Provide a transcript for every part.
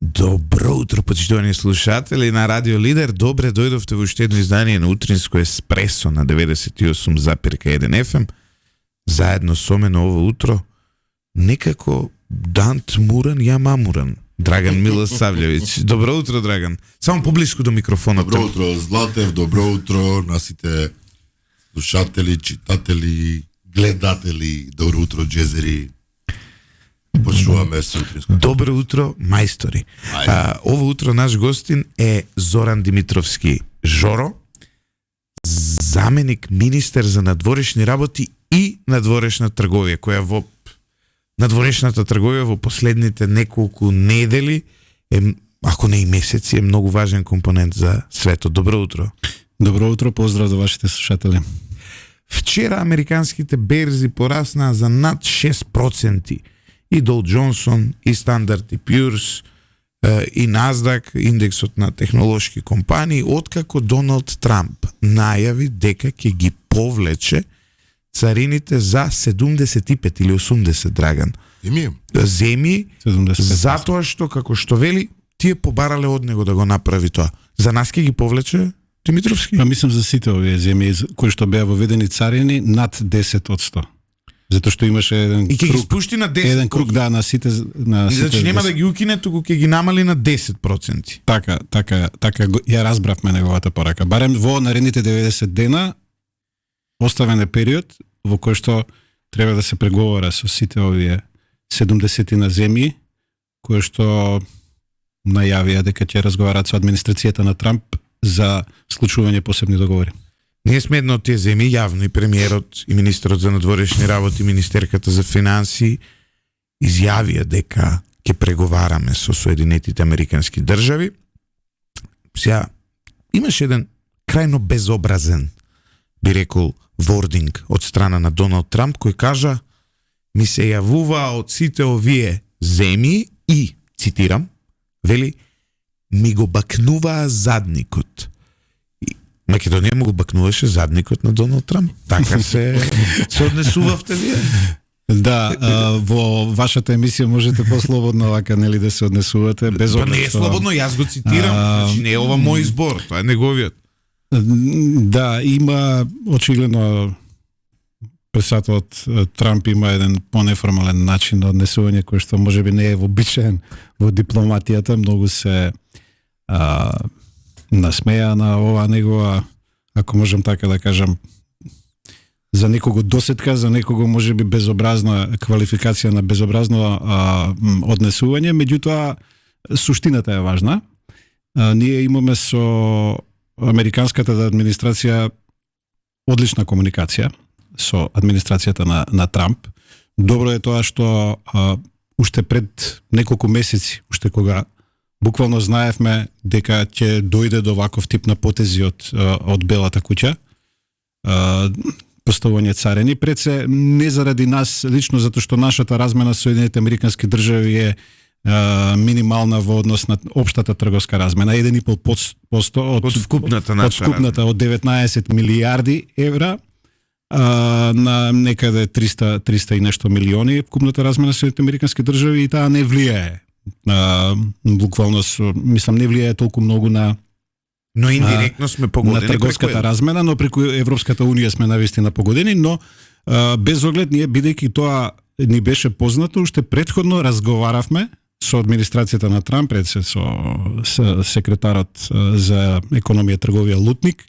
Добро утро, почитувани слушатели на Радио Лидер. Добре дојдовте во уште едно издание на Утринско еспресо на 98,1 FM. Заедно со мене ово утро некако дан тмуран, ја мамуран. Драган Милосављевиќ. Добро утро, Драган. Само поблиску до микрофонот. Добро утро, Златев. Добро утро на сите слушатели, читатели, гледатели. Добро утро, джезери. Почуваме се утринско. Добро утро, мајстори. Ово утро наш гостин е Зоран Димитровски Жоро, заменик министер за надворешни работи и надворешна трговија, која во надворешната трговија во последните неколку недели е, ако не и месеци, е многу важен компонент за светот. Добро утро. Добро утро, поздрав до вашите слушатели. Вчера американските берзи пораснаа за над 6%. И Dow Johnson, и Standard & Poor's, и Nasdaq, индексот на технолошки компании, откако Доналд Трамп најави дека ќе ги повлече царините за 75 или 80, Драган. Земји, затоа што, како што вели, тие побарале од него да го направи тоа. За нас ќе ги повлече Димитровски? Мислам за сите овие земји кои што беа воведени царини над 10%. Затоа што имаше еден и ќе ги спушти на 10%. Еден круг на сите значи нема да ги укине, туку ќе ги намали на 10%. Така ја разбравме неговата порака. Барем во наредните 90 дена оставен е период во кој што треба да се преговара со сите овие 70 на земји кои што најавија дека ќе разговараат со администрацијата на Трамп за склучување посебни договори. Ние сме едно од тие земји, јавно и премиерот и министерот за надворешни работи, министерката за финансии изјавија дека ќе преговараме со Соединетите Американски држави. Сега имаше еден крајно безобразен, би рекол, вординг од страна на Доналд Трамп, кој кажа: ми се јавува од сите овие земји и, цитирам, вели, ми го бакнуваа задникот. Македонија му го бакнуваше задникот на Доналд Трамп. Така се однесувавте вие? Да, во вашата емисија можете послободно вака, нели, да се однесувате без оглед. Не е слободно, јас го цитирам, значи не е ова мој избор, тоа е неговиот. Да, има очигледно председателот Трамп има еден понеформален начин на однесување кој што можеби не е вообичаен во дипломатијата, многу се насмеја на ова негова, ако можем така да кажам, за некого досетка, за некого можеби безобразна квалификација на безобразно однесување, меѓутоа суштината е важна. Ние имаме со американската администрација одлична комуникација со администрацијата на Трамп. Добро е тоа што уште пред неколку месеци, уште кога буквално знаевме дека ќе дојде до ваков тип на потези од Белата куќа, поставување царени, пред се не заради нас лично, затоа што нашата размена со Соединетите Американски држави е минимална во однос на општата трговска размена, 1,5% од вкупната од 19 милијарди евра на некаде 300 и нешто милиони вкупната размена со Соединетите Американски држави, и таа не влијае буквално, мислам, не влијае толку многу на, но индиректно сме погодени на трговската размена, но преку Европската унија сме навистина погодени, но без оглед ние, бидејќи тоа ни беше познато, уште претходно разговаравме со администрацијата на Трамп, пред се со секретарот за економија и трговија Лутник,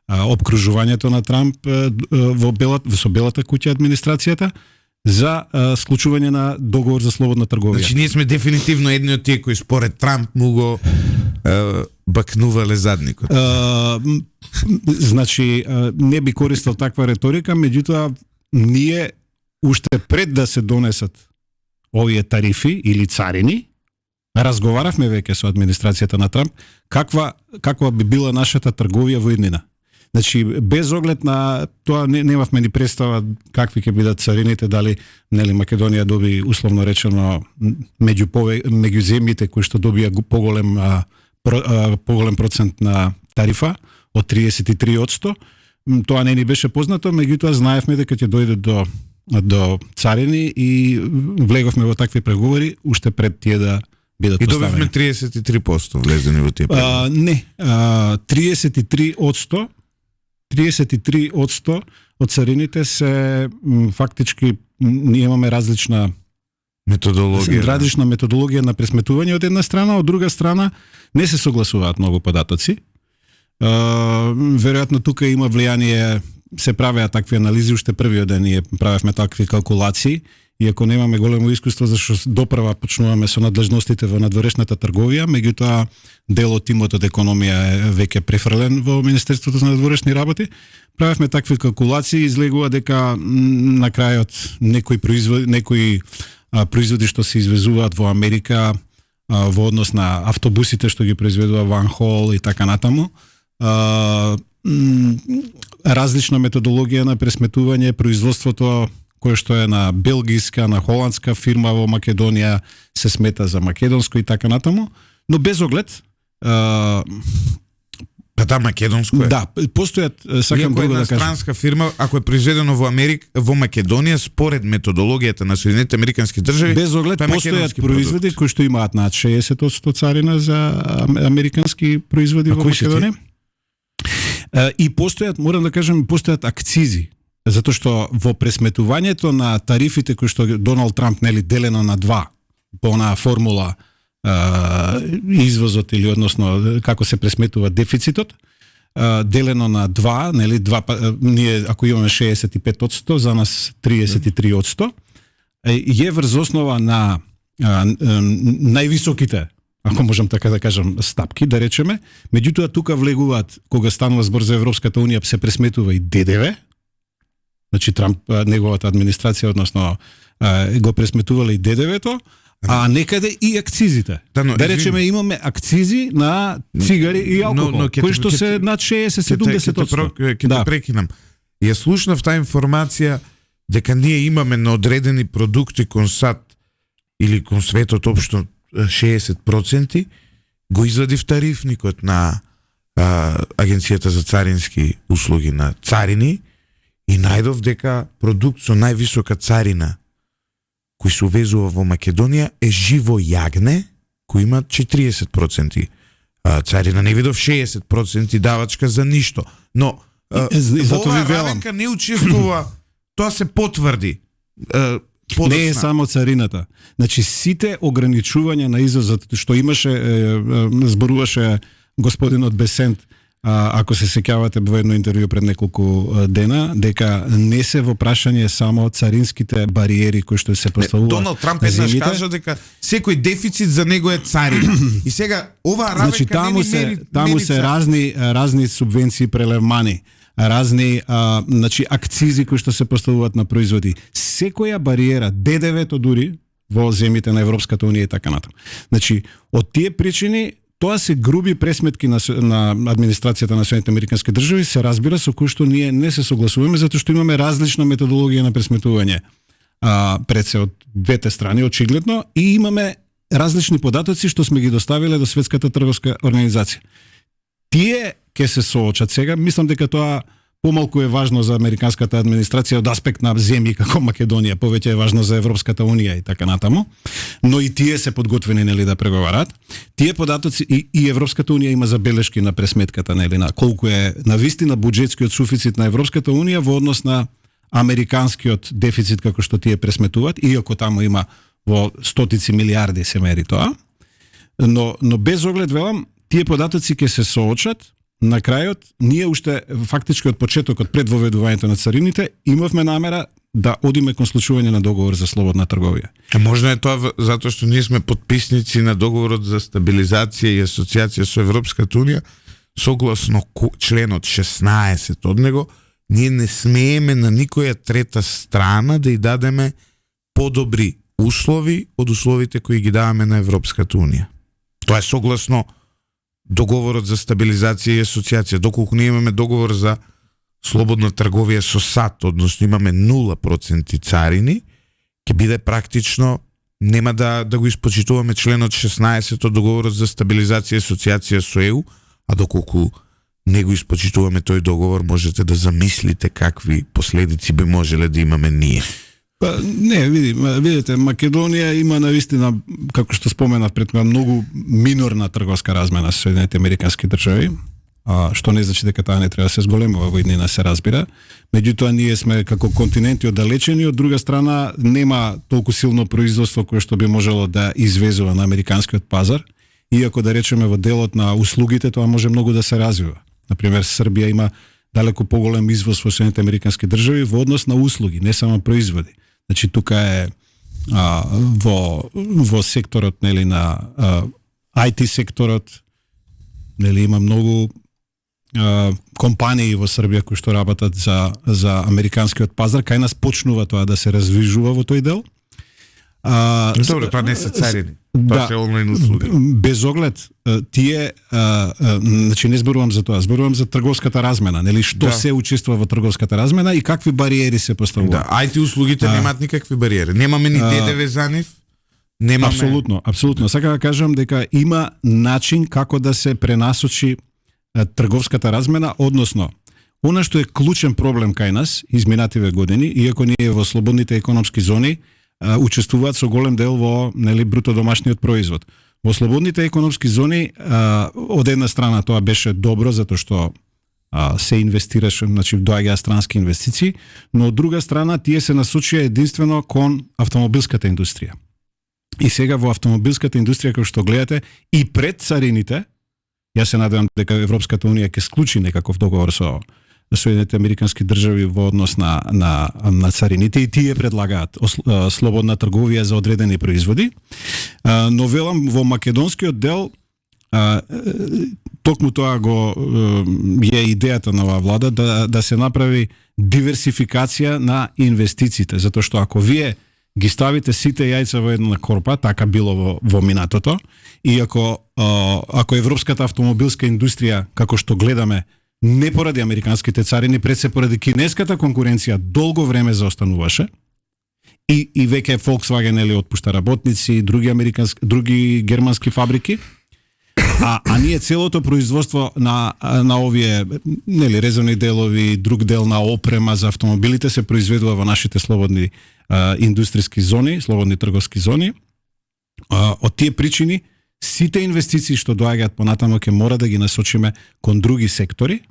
опкружувањето на Трамп со Белата куќа администрацијата, за склучување на договор за слободна трговија. Значи ние сме дефинитивно едни од тие кои според Трамп му го бакнувале задникот. Значи не би користел таква реторика, меѓутоа ние уште пред да се донесат овие тарифи или царини, разговаравме веќе со администрацијата на Трамп каква би била нашата трговија во иднина. Значи, без оглед на тоа немавме ни представа какви ќе бидат царините, дали нели Македонија доби условно речено меѓу земјите кои што добија поголем процент на тарифа од 33%. Тоа не ни беше познато, меѓутоа знаевме дека ќе дојде до царини и влеговме во такви преговори уште пред тие да бидат И поставени. добивме 33% влезени во тие преговори. Не, 33% од царините се фактички ние имаме различна методологија на пресметување од една страна, од друга страна не се согласуваат многу податоци. Веројатно тука има влијание, се правеа такви анализи, уште првиот ден ние правевме такви калкулации, и ако немаме големо искуство, зашто допрва почнуваме со надлежностите во надворешната трговија, меѓутоа дел од тимот од економија е веќе префрлен во Министерството за надворешни работи, правевме такви калкулации и излегува дека на крајот некои производи што се извезуваат во Америка во однос на автобусите што ги произведува Ван Хол и така натаму, различна методологија на пресметување, производството кое што е на белгиска, на холандска фирма во Македонија се смета за македонско и така натаму, но без оглед македонско е. Да, постојат, сакам друго да кажам. Странска фирма, ако е произведено во во Македонија според методологијата на Соединетите американски држави, без оглед постојат производи кои што имаат над 60% царина за американски производи во Македонија. И постојат, морам да кажам, постојат акцизи, затоа што во пресметувањето на тарифите кои што Доналд Трамп делено на два по онаа формула извозот или односно како се пресметува дефицитот, делено на два, ние ако имаме 65%, за нас 33%, е врз основа на највисоките, ако можам така да кажам, стапки, да речеме. Меѓутоа тука влегуваат, кога станува збор за Европската унија, се пресметува и ДДВ. Значи Трамп, неговата администрација, односно го пресметувала и ДДВ-то, а некаде и акцизите. Да речеме, имаме акцизи на цигари и алкохол, кои што се над 60-70%. Ќе те прекинам. Ја слушнав таа информација дека ние имаме на одредени продукти кон САД или кон светот општо 60%, го извадив тарифникот на Агенцијата за царински услуги на царини и најдов дека продукт со највисока царина кој се увезува во Македонија е живо јагне, кој има 40% царина. Не видов 60% давачка за ништо. Но во оваа равенка не учествува, тоа се потврди. Не е само царината. Значи сите ограничувања на извозот што имаше, зборуваше господинот Бесент, ако се сеќавате во едно интервју пред неколку дена, дека не се во прашање само царинските бариери кои што се поставуваат. Доналд Трамп еднаш кажа дека секој дефицит за него е царина. И сега оваа равенка, значи, таму се разни субвенции прелевмани, разни значи акцизи кои што се поставуваат на производи. Секоја бариера, ДДВ-то дури во земјите на Европската унија и така натаму. Значи, од тие причини тоа се груби пресметки на администрацијата на Соединетите американски држави, се разбира, со кои што ние не се согласуваме, затоа што имаме различна методологија на пресметување пред се од двете страни, очигледно, и имаме различни податоци што сме ги доставиле до Светската трговска организација. Тие ќе се соочат сега, мислам дека тоа помалку е важно за американската администрација од аспект на земји како Македонија, повеќе е важно за Европската унија и така натаму, но и тие се подготвени да преговарат. Тие податоци и Европската унија има забелешки на пресметката на колку е навистина буџетскиот суфицит на Европската унија во однос на американскиот дефицит како што тие пресметуваат, иако таму има во стотици милиарди се мери тоа. Но без оглед велам, тие податоци ќе се соочат. На крајот, ние уште фактички од почетокот пред воведувањето на царините имавме намера да одиме кон склучување на договор за слободна трговија. Можно е тоа затоа што ние сме потписници на договорот за стабилизација и асоциација со Европската унија, согласно членот 16 од него, ние не смееме на никоја трета страна да ја дадеме подобри услови од условите кои ги даваме на Европската унија. Тоа е согласно договорот за стабилизација и асоциација. Доколку ние имаме договор за слободна трговија со САД, односно имаме 0% царини, ќе биде практично, нема да го испочитуваме членот 16 од договорот за стабилизација и асоциација со ЕУ, а доколку не го испочитуваме тој договор, можете да замислите какви последици би можеле да имаме ние. Па, не, видите, Македонија има навистина, како што споменав пред тоа, многу минорна трговска размена со Соединените Американски држави, што не значи дека таа не треба да се зголемува во иднина, се разбира. Меѓутоа ние сме како континенти оддалечени, од друга страна нема толку силно производство кое што би можело да извезува на американскиот пазар, иако да речеме во делот на услугите тоа може многу да се развива. Например, Србија има далеко поголем извоз во Соединените Американски држави во однос на услуги, не само производи. Значи тука е во секторот, нели, на IT секторот, нели, има многу компании во Србија кои што работат за американскиот пазар, кај нас почнува тоа да се развижува во тој дел. Добро, тоа не се царини. Тоа се онлайн услуги. Без оглед тие, значи не зборувам за тоа, зборувам за трговската размена, нели, што се учествува во трговската размена и какви бариери се поставуваат. Да, IT услугите немаат никакви бариери. Немаме ни ДДВ за нив. Немаме. Апсолутно. Сакам да кажам дека има начин како да се пренасочи трговската размена, односно она што е клучен проблем кај нас изминативе години, иако ние во слободните економски зони учествуваат со голем дел во, нели, бруто домашниот производ. Во слободните економски зони од една страна тоа беше добро затоа што се инвестираше, значи доаѓаа странски инвестиции, но од друга страна тие се насочија единствено кон автомобилската индустрија. И сега во автомобилската индустрија, како што гледате, и пред царините, јас се надевам дека Европската унија ќе склучи некаков договор со Соединените Американски држави во однос на царините, и тие предлагаат слободна трговија за одредени производи. Но велам, во македонскиот дел токму тоа го е идејата на оваа влада да се направи диверсификација на инвестициите, затоа што ако вие ги ставите сите јајца во една корпа, така било во минатото, и ако европската автомобилска индустрија, како што гледаме, не поради американските царини, пред се поради кинеската конкуренција, долго време заостануваше, и веќе Volkswagen, нели, отпушта работници, други германски фабрики, а ние целото производство на овие, нели, резервни делови, друг дел на опрема за автомобилите се произведува во нашите слободни индустријски зони, слободни трговски зони. Од тие причини сите инвестиции што доаѓаат понатаму ќе мора да ги насочиме кон други сектори,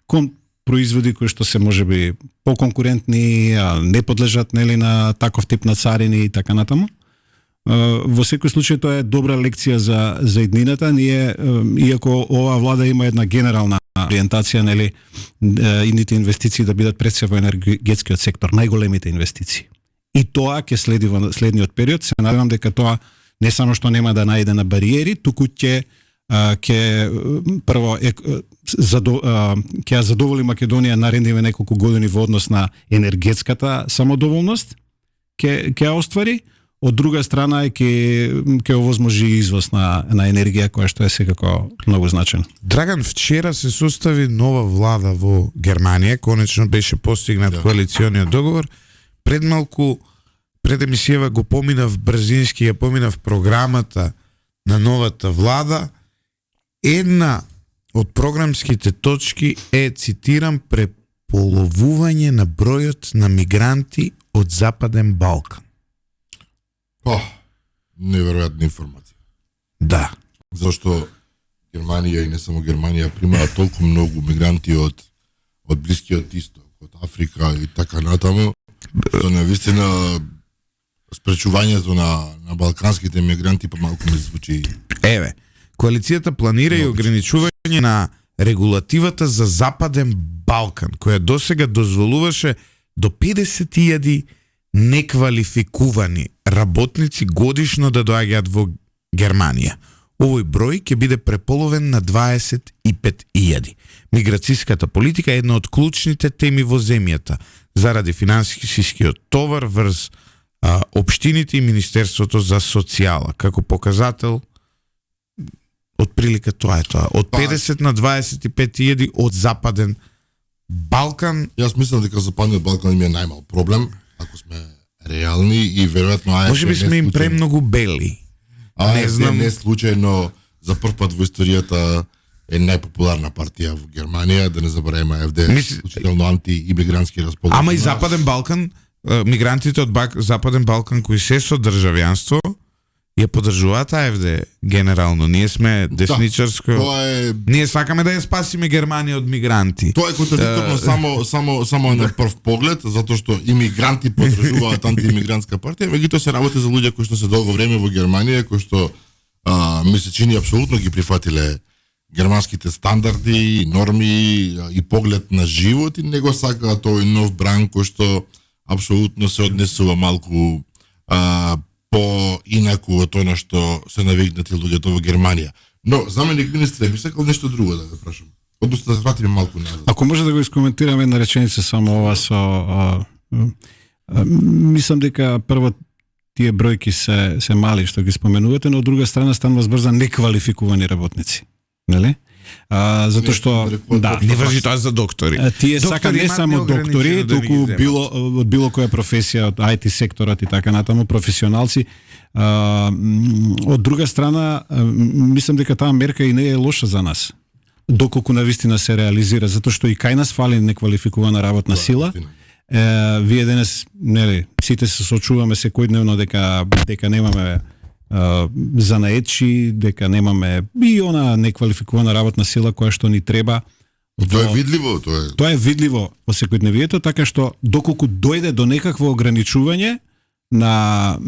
кон производи кои што се можеби поконкурентни, не подлежат, нели, на таков тип на царини и така натаму. Во секој случај тоа е добра лекција за иднината. Ние, иако оваа влада има една генерална ориентација, нели, идните инвестиции да бидат пред се во енергетскиот сектор, најголемите инвестиции. И тоа ќе следи во следниот период. Се надевам дека тоа не само што нема да најде на бариери, туку ќе прво ќе задоволи Македонија наредниве неколку години во однос на енергетската самодоволност, ќе оствари. Од друга страна ќе овозможи извоз на енергија, која што е секако многу значена. Драган, вчера се состави нова влада во Германија, конечно беше постигнат коалициониот договор. Пред малку, пред емисијава го поминав брзински, ја поминав програмата на новата влада. Една од програмските точки е, цитирам, преполовување на бројот на мигранти од Западен Балкан. Неверојатна информација. Да. Зашто Германија и не само Германија примаат толку многу мигранти од Блискиот исток, од Африка и така натаму, што навистина спречувањето на балканските мигранти помалку ми звучи. Еве, коалицијата планира и ограничување на регулативата за Западен Балкан, која досега дозволуваше до 50.000 неквалификувани работници годишно да доаѓаат во Германија. Овој број ќе биде преполовен на 25.000. Миграцијската политика е една од клучните теми во земјата заради финансискиот товар врз општините и Министерството за социјала. Како показател, отприлика тоа е тоа. Од 50 на 25.000 од Западен Балкан. Јас мислам дека Западниот Балкан има најмал проблем, ако сме реални, и веројатно АФД може би сме им премногу бели. АФД не случајно за прв пат во историјата е најпопуларна партија во Германија, да не забравиме АФД, случително антиимигрантски расположена. Ама и Западен Балкан мигрантите од Западен Балкан кои се со државјанство ја поддржуваат АФД генерално. Ние сме десничарско. Ние сакаме да ја спасиме Германија од мигранти. Тоа е контрадикторно само на прв поглед, затоа што имигранти поддржуваат антиимигрантска партија, меѓутоа се работи за луѓе кои што се долго време во Германија, кои што ми се чини апсолутно ги прифатиле германските стандарди, норми и поглед на живот и не го сакаат тој нов бран кој што апсолутно се однесува малку по-инаку од тоа што се навикнати луѓето во Германија. Но, заменик министре, би сакал нешто друго да ве прашам. Односно да се вратиме малку назад. Ако може да го искоментираме една реченица само ова со... мислам дека прво тие бројки се мали што ги споменувате, но од друга страна станува збор за неквалификувани работници. Нели? Затоа што не важи тоа за доктори. Тие сака не само доктори, туку било која професија од IT секторот и така натаму, професионалци. Од друга страна, мислам дека таа мерка и не е лоша за нас. Доколку навистина се реализира, затоа што и кај нас фали неквалификувана работна сила. Вие денес, нели, сите се сочуваме секојдневно дека немаме занаетчи, дека немаме и она неквалификувана работна сила која што ни треба. Тоа е видливо, Тоа е видливо во секојдневието, така што доколку дојде до некакво ограничување на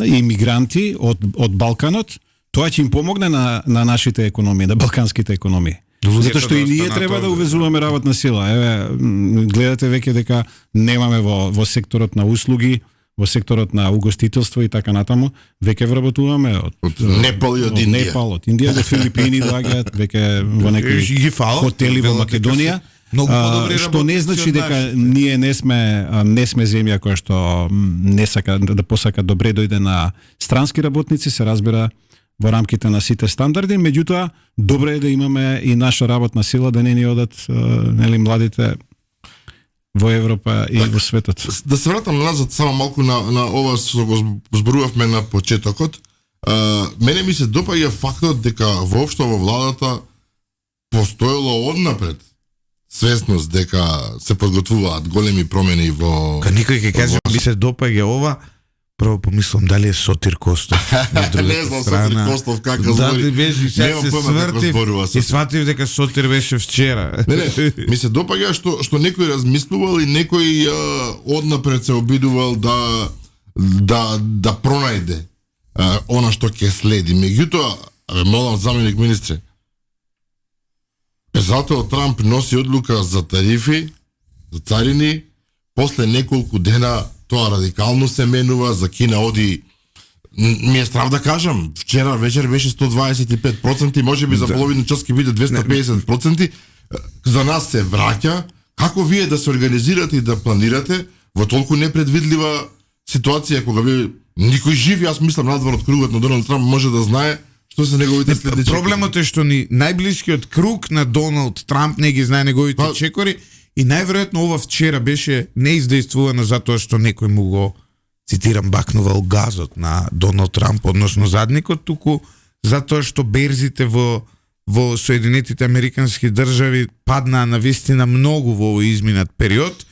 имигранти од Балканот, тоа ќе им помогне на нашите економии, на балканските економии. Затоа што и ние треба да увезуваме работна сила. Гледате веќе дека немаме во секторот на услуги, во секторот на угостителство и така натаму, веќе вработуваме од Непал и од Индија. Од Индија до Филипини доаѓаат, веќе во некои хотели во Македонија. Што не значи дека ние не сме земја која што не сака да посака добре дојде на странски работници, се разбира во рамките на сите стандарди, меѓутоа добро е да имаме и наша работна сила, да не ни одат нели младите во Европа и во светот. Да се вратам назад само малку на ова што го зборувавме на почетокот. Мене ми се допаѓа фактот дека воопшто во владата постоело однапред свесност дека се подготвуваат големи промени во... Никој ќе каже ми се допаѓа ова, прво помислам дали е Сотир Костов на другата страна. Сотир Костов како збори. Да, беше, сега се свртив и сватив дека Сотир беше вчера. Не, ми се допаѓа што некој размислувал и некој однапред се обидувал да пронајде она што ќе следи. Меѓутоа, молам заменик министре, Председателот Трамп носи одлука за тарифи, за царини, после неколку дена тоа радикално се менува, за Кина оди, ми е страв да кажам, вчера вечер беше 125%, можеби за половина час ќе биде 250%, за нас се враќа. Како вие да се организирате и да планирате во толку непредвидлива ситуација кога вие никој жив, јас мислам надвор од кругот на Доналд Трамп може да знае што се неговите следни. Проблемот е што ни најблискиот круг на Доналд Трамп не ги знае неговите чекори и најверојатно ова вчера беше неиздействувано затоа што некој му го, цитирам, бакнувал газот на Доналд Трамп, односно задникот, туку затоа што берзите во Соединетите Американски држави паднаа навистина многу во овој изминат период.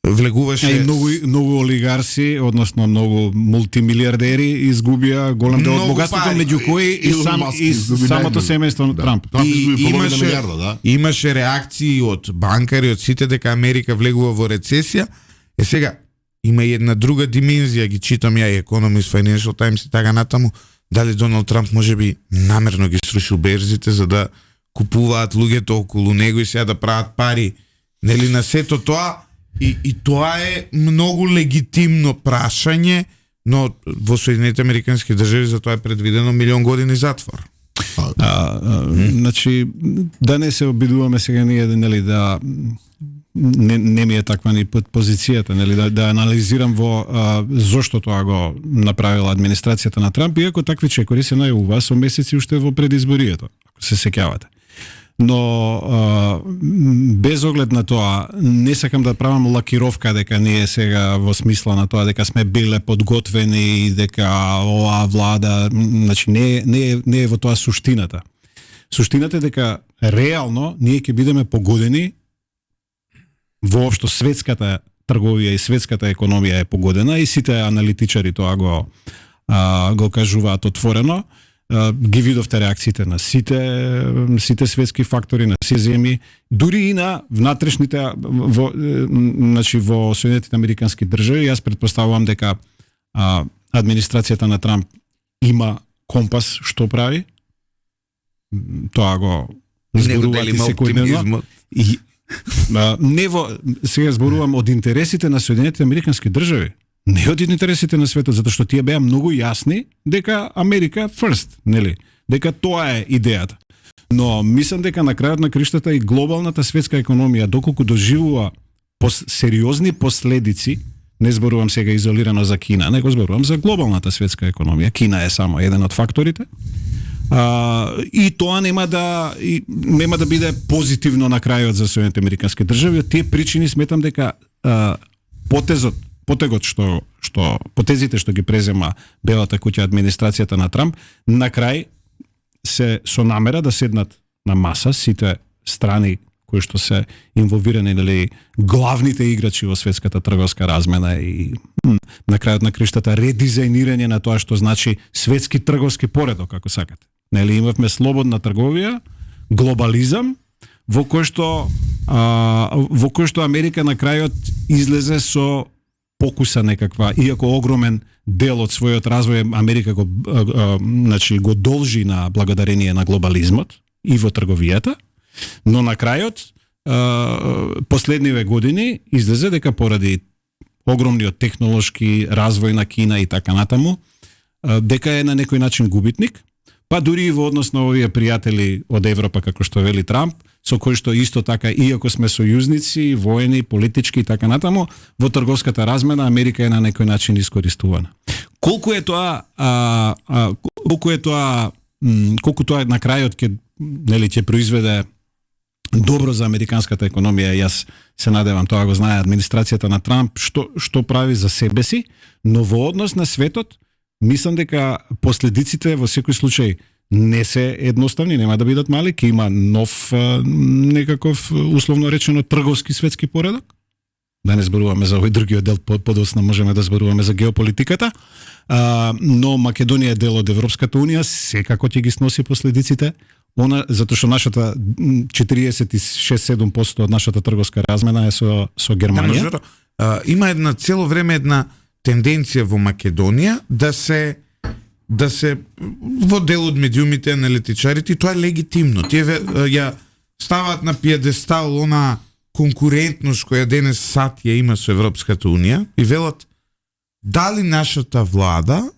Влегуваше и многу олигарси, односно многу мултимилиардери изгубија голем дел од богатството, меѓу кои и самото семејство на Трамп. Имаше реакции од банкари, од сите дека Америка влегува во рецесија. Сега има и една друга димензија, ги читам ја и Economist, Financial Times и така натаму, дали Доналд Трамп можеби намерно ги срушил берзите за да купуваат луѓето околу него и сега да прават пари, нели, на сето тоа. И тоа е многу легитимно прашање, но во Соединетите Американски држави за тоа е предвидено 1,000,000 години затвор. Значи, да не се обидуваме сега ние, нели, да не ми е таква ни позицијата, нели, да анализирам зошто тоа го направила администрацијата на Трамп, иако такви чекори се најавува со месеци уште во предизборието, ако се сеќавате. Но без оглед на тоа, не сакам да правам лакировка дека ние сега во смисла на тоа дека сме биле подготвени и дека оваа влада, значи не е во тоа суштината. Суштината е дека реално ние ќе бидеме погодени воопшто светската трговија и светската економија е погодена и сите аналитичари тоа го кажуваат отворено. Ги видовте реакциите на сите светски фактори, на сите земји, дури и на внатрешните во Соединетите Американски држави. Јас претпоставувам дека администрацијата на Трамп има компас што прави. Тоа го зборуваат и секојдневно. Сега зборувам од интересите на Соединетите Американски држави. Не од интересите на светот, затоа што тие беа многу јасни дека Америка first, нели? Дека тоа е идејата. Но мислам дека на крајот на криштата и глобалната светска економија, доколку доживува сериозни последици, не зборувам сега изолирано за Кина, него зборувам за глобалната светска економија. Кина е само еден од факторите. И тоа нема да биде позитивно на крајот за Соединетите Американски држави. Од тие причини сметам дека потезите што ги презема Белата куќа, администрацијата на Трамп, на крај се со намера да седнат на маса сите страни кои што се инволвирани, нели, главните играчи во светската трговска размена и на крајот на криштата редизајнирање на тоа што значи светски трговски поредок, ако сакате. Нели, имавме слободна трговија, глобализам, во кој што Америка на крајот излезе со покуса некаква, иако огромен дел од својот развој Америка го должи на благодарение на глобализмот и во трговијата, но на крајот последниве години излезе дека поради огромниот технолошки развој на Кина и така натаму, дека е на некој начин губитник, па дури и во однос на овие пријатели од Европа, како што вели Трамп, со кои што исто така, иако сме сојузници, воени, политички и така натаму, во трговската размена Америка е на некој начин искористувана. Колку тоа на крајот ќе произведе добро за американската економија, јас се надевам, тоа го знае администрацијата на Трамп, што прави за себе си, но во однос на светот, мислам дека последиците во секој случај не се едноставни, нема да бидат мали, ќе има нов некаков условно речено трговски светски поредок. Да не зборуваме за овој другиот дел, подоцна можеме да зборуваме за геополитиката, но Македонија е дел од Европската унија, секако ќе ги сноси последиците, затоа што нашата 46-7% од нашата трговска размена е со Германија. Има цело време една тенденција во Македонија да се во дел од медиумите, аналитичарите, тоа е легитимно. Тие ја ставаат на пиедестал она конкурентност која денес САД ја има со Европската унија и велат дали нашата влада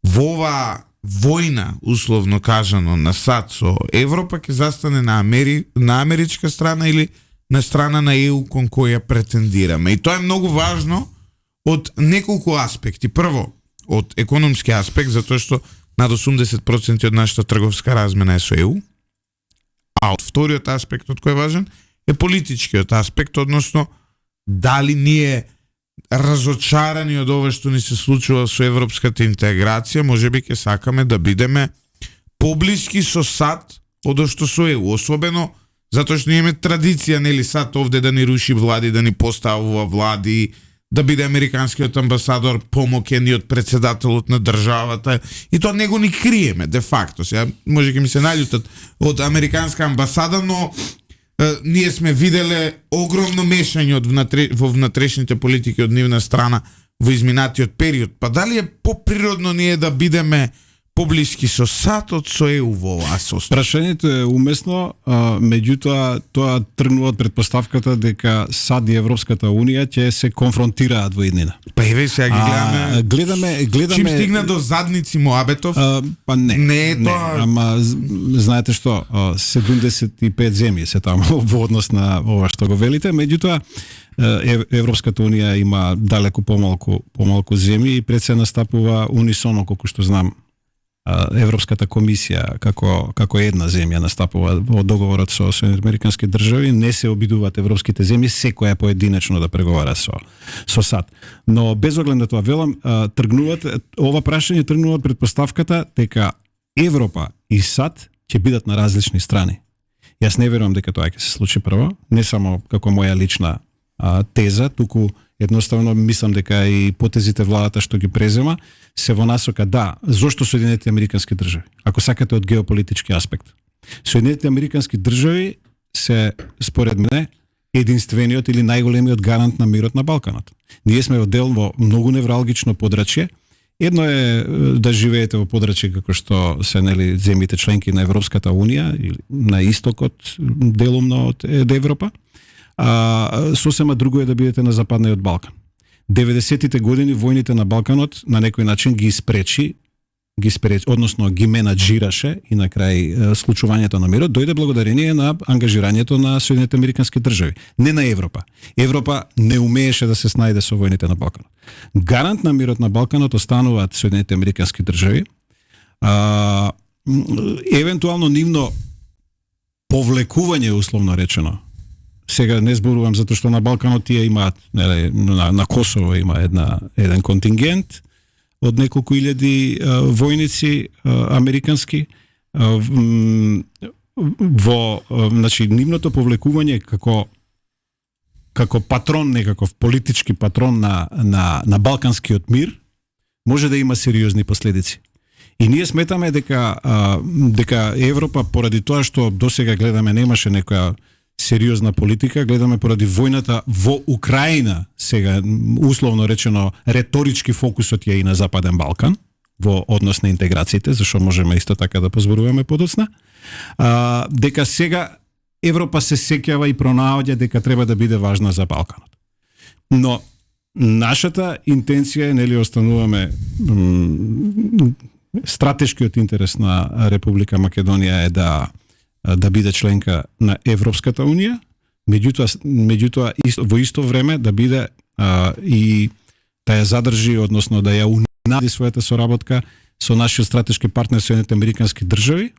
во оваа војна, условно кажано, на САД со Европа ќе застане на америчка страна или на страна на ЕУ кон која претендираме. И тоа е многу важно од неколку аспекти. Прво, од економски аспект, затоа што над 80% од нашата трговска размена е со ЕУ. А од вториот аспект, од кој е важен, е политичкиот аспект, односно дали ние разочарани од ова што ни се случува со европската интеграција, можеби ќе сакаме да бидеме поблиски со САД од што со ЕУ, особено затоа што ние имаме традиција, нели, САД овде да ни руши влади, да ни поставува влади, да биде американскиот амбасадор помоќен и од председателот на државата, и тоа него ни криеме де факто. Сега може ќе ми се наљутат од американска амбасада, но ние сме виделе огромно мешање во внатрешните политики од нивна страна во изминатиот период. Па дали е поприродно ние да бидеме поблиски со САД од со ЕУ во оваа состојба? Прашањето е умесно, меѓутоа тоа тргнува од предпоставката дека САД и Европската унија ќе се конфронтираат во иднина. Па еве сега ги гледаме. Чим стигна до задници Моабетов? Па не е тоа. Ама знаете што, 75 земји се таму во однос на ова што го велите, меѓутоа Европската унија има далеку помалку земји и пред се настапува унисоно, колку што знам, Европската комисија како една земја настапува во договорот со Соединетите Американски држави, не се обидуваат европските земји секоја поединечно да преговара со САД. Но без оглед на тоа велам, ова прашање тргнува од предпоставката дека Европа и САД ќе бидат на различни страни. Јас не верувам дека тоа ќе се случи прво, не само како моја лична теза, туку едноставно мислам дека и потезите владата што ги презема се во насока да, зошто Соединетите Американски држави? Ако сакате од геополитички аспект. Соединетите Американски држави се според мене единствениот или најголемиот гарант на мирот на Балканот. Ние сме дел во многу невралгично подрачје. Едно е да живеете во подрачје како што се нели земјите членки на Европската унија или на истокот делумно од Европа. Сосема друго е да бидете на западниот Балкан. 90-тите години војните на Балканот на некој начин ги спречи, односно ги менаџираше и на крај случувањето на мирот дојде благодарение на ангажирањето на Соединетите Американски држави, не на Европа. Европа не умееше да се снајде со војните на Балканот. Гарант на мирот на Балканот остануваат Соединетите Американски држави. Евентуално нивно повлекување условно речено. Сега не зборувам затоа што на Балканот тие имаат на Косово има еден контингент од неколку илјади војници американски значи нивното повлекување како патрон, некаков политички патрон на балканскиот мир може да има сериозни последици. И ние сметаме дека Европа поради тоа што досега гледаме немаше некоја сериозна политика, гледаме поради војната во Украина, сега условно речено реторички фокусот е и на Западен Балкан во однос на интеграциите, зашто можеме исто така да позборуваме подоцна, дека сега Европа се сеќава и пронаоѓа дека треба да биде важна за Балканот. Но нашата интенција е, нели, остануваме стратешкиот интерес на Република Македонија е да биде членка на Европската унија, меѓутоа во исто време да биде и да ја задржи, односно да ја унади својата соработка со нашиот стратешки партнер Соединетите Американски држави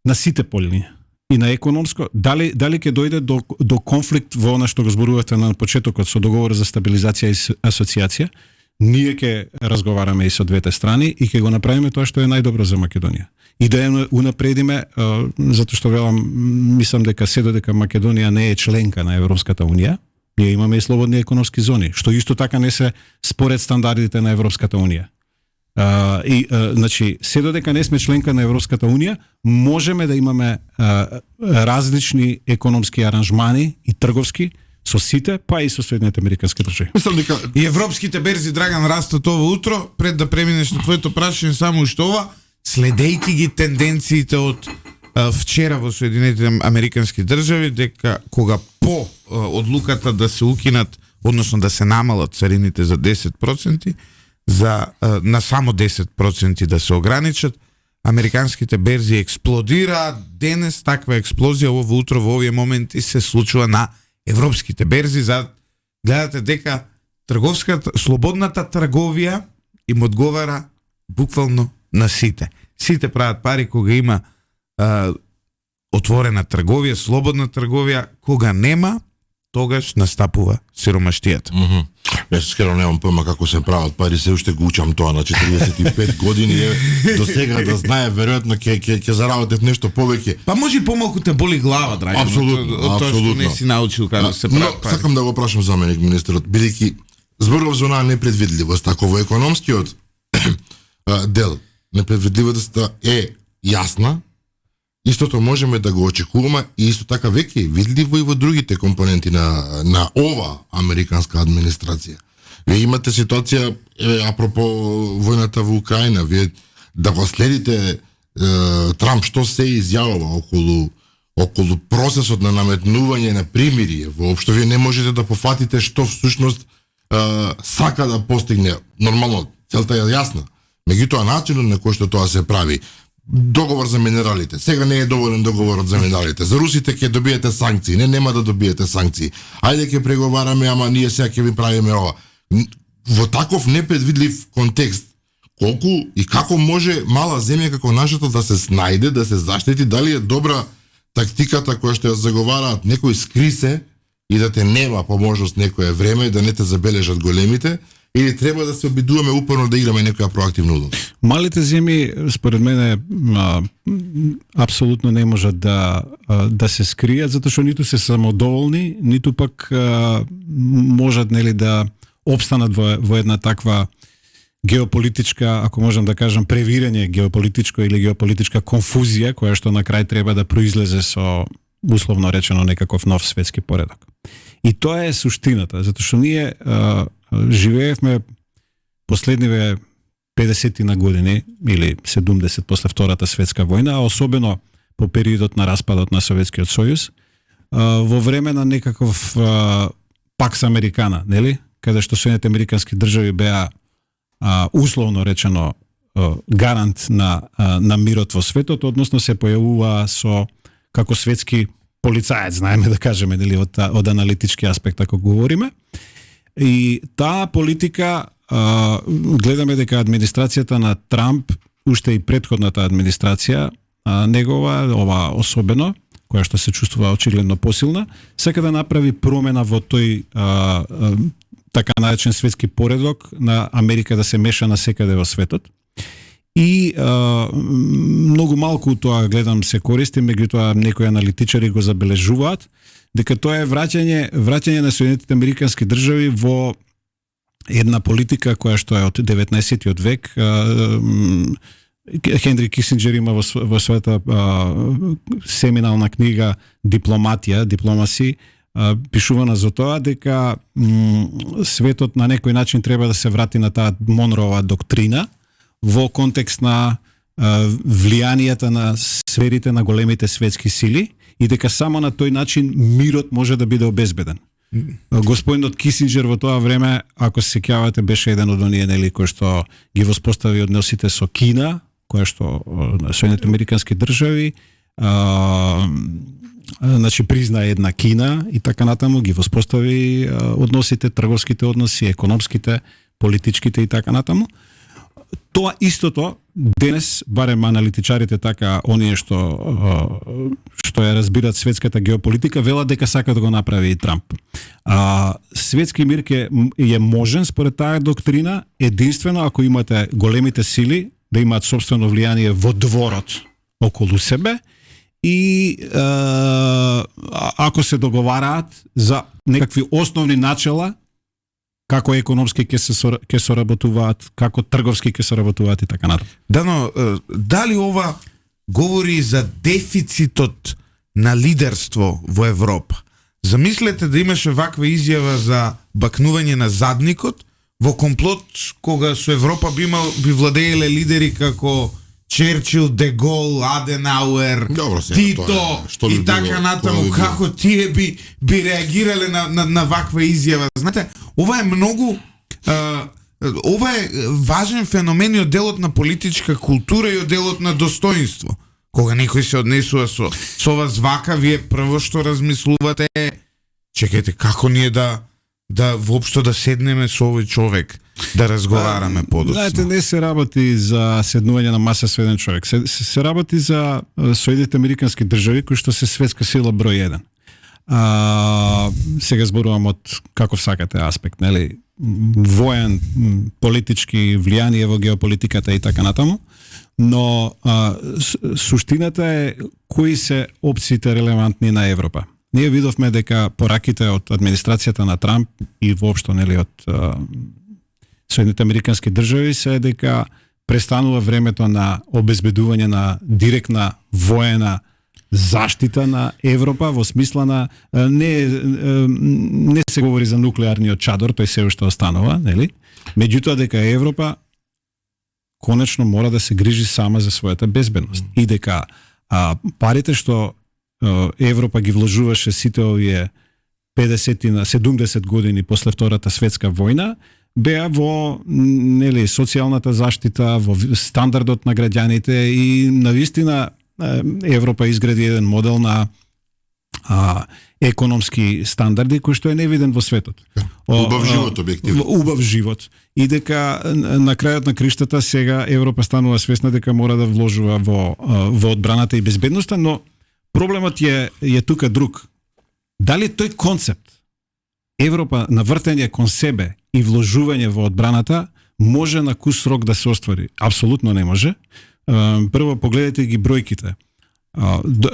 на сите полини. И на економско, дали ќе дојде до конфликт во она што го зборувате на почетокот со договор за стабилизација и асоциација, ние ќе разговараме и со двете страни и ќе го направиме тоа што е најдобро за Македонија. И да ја унапредиме, затоа што мислам дека се додека Македонија не е членка на Европската унија, ние имаме и слободни економски зони, што исто така не се според стандардите на Европската унија. Значи, се додека не сме членка на Европската унија, можеме да имаме различни економски аранжмани и трговски со сите, па и со Соединетите Американски држави. Мислам дека И европските берзи, Драган, растат ова утро, пред да преминеш на твоето прашање, само што ова, следејќи ги тенденциите од вчера во Соединетите Американски држави, дека кога по одлуката да се укинат, односно да се намалат царините за 10%, на само 10% да се ограничат, американските берзи експлодираат. Денес таква експлозија ова утро во овие моменти се случува на европските берзи. Гледате дека слободната трговија им одговара буквално на сите. Сите прават пари кога има отворена трговија, слободна трговија. Кога нема, тогаш настапува сиромаштијата. Јас искрено немам појма како се прават пари, се уште го учам тоа на 45 години, до сега да знае, веројатно ќе заработев нешто повеќе. Па може и помалку те боли глава, Драган. Апсолутно, од тоа што не си научил како се прават пари. Сакам да го прашам заменик министерот, бидејќи зборував за онаа непредвидливост, ако во економскиот дел непредвидливоста е јасна, истото можеме да го очекуваме и исто така веќе е видливо и во другите компоненти на ова американска администрација. Вие имате ситуација апропо војната во Украина, вие да го следите Трамп што се изјавува околу процесот на наметнување на примирие, воопшто вие не можете да пофатите што всушност сака да постигне. Нормално целта е јасна. Меѓутоа начинот на кој што тоа се прави, договор за минералите. Сега не е доволен договорот за минералите. За русите ќе добиете санкции. Нема да добиете санкции. Ајде ќе преговараме, ама ние сега ќе ви правиме ова. Во таков непредвидлив контекст, колку и како може мала земја како нашата да се снајде, да се заштити, дали е добра тактиката која што ја заговараат некој скри се и да те нема по можност некое време, да не те забележат големите, или треба да се обидуваме упорно да играме некоја проактивна улога? Малите земји, според мене, апсолутно не можат да се скријат, затоа што ниту се самодоволни, ниту пак можат, нели, да опстанат во една таква геополитичка, ако можам да кажам, превирање геополитичко или геополитичка конфузија, која што на крај треба да произлезе со, условно речено, некаков нов светски поредок. И тоа е суштината, затоа што ние живеевме последниве 50 на години или 70 после Втората светска војна, а особено по периодот на распадот на Советскиот сојуз, во време на некаков пакс американа, нели? Каде што Соединените американски држави беа условно речено гарант на мирот во светот, односно се појавува со како светски полицаец, знаеме да кажеме, нели, од аналитички аспект ако говориме. И таа политика, гледаме дека администрацијата на Трамп, уште и претходната администрација негова, ова особено, која што се чувствува очигледно посилна, сака да направи промена во тој така наречен светски поредок на Америка да се меша на секаде во светот. И многу малку тоа гледам се користи, меѓутоа некои аналитичари го забележуваат дека тоа е враќање на Соединетите американски држави во една политика која што е од 19-тиот век. Хенри Кисинџер има во својата семинална книга Дипломаси, пишувана за тоа дека светот на некој начин треба да се врати на таа Монроова доктрина во контекст на влијанието на сферите на големите светски сили и дека само на тој начин мирот може да биде обезбеден. Господинот Кисинџер во тоа време, ако се сеќавате, беше еден од оние, нели, кој што ги воспостави односите со Кина, која што Соединените американски држави значи призна една Кина и така натаму ги воспостави односите, трговските односи, економските, политичките и така натаму. Тоа истото денес, барем аналитичарите така, оние што ја разбират светската геополитика, велат дека сака да го направи и Трамп. Светски мир е можен според таа доктрина единствено ако имате големите сили да имаат собствено влијание во дворот околу себе и ако се договараат за некакви основни начела како економски ќе соработуваат, како трговски ќе соработуваат и така натаму. Да, но дали ова говори за дефицитот на лидерство во Европа? Замислете да имаше ваква изјава за бакнување на задникот во комплот кога со Европа би владееле лидери како Черчил, Де Гол, Аденауер, Тито и така натаму, како тие би реагирале на ваква изјава. Знаете, ова е многу ова е важен феномен и од делот на политичка култура и од делот на достоинство. Кога некој се однесува со ова звака, вие прво што размислувате е чекајте, како ние да воопшто да седнеме со овој човек, да разговараме подоцна. Знаете, не се работи за седнување на маса со еден човек. Се работи за Соединените американски држави кои што се светска сила број 1. Сега зборувам од каков сакате аспект, нели? Воен, политички, влијание во геополитиката и така натаму, но суштината е кои се опциите релевантни на Европа. Ние видовме дека пораките од администрацијата на Трамп и воопшто, нели, од Соединените американски држави се дека престанува времето на обезбедување на директна воена заштита на Европа во смисла на не се говори за нуклеарниот чадор, тој се уште останува, нели? Меѓутоа дека Европа конечно мора да се грижи сама за својата безбедност и дека парите што Европа ги вложуваше сите овие 50 на 70 години после Втората светска војна беа во, нели, социјалната заштита, во стандардот на граѓаните и навистина Европа изгради еден модел на економски стандарди кој што е невиден во светот. Убав живот, објективно. Убав живот. И дека на крајот на криштата сега Европа станува свесна дека мора да вложува во одбраната и безбедноста, но проблемот е тука друг. Дали тој концепт Европа на вртење кон себе и вложување во одбраната може на кус срок да се оствари. Апсолутно не може. Прво погледнете ги бројките.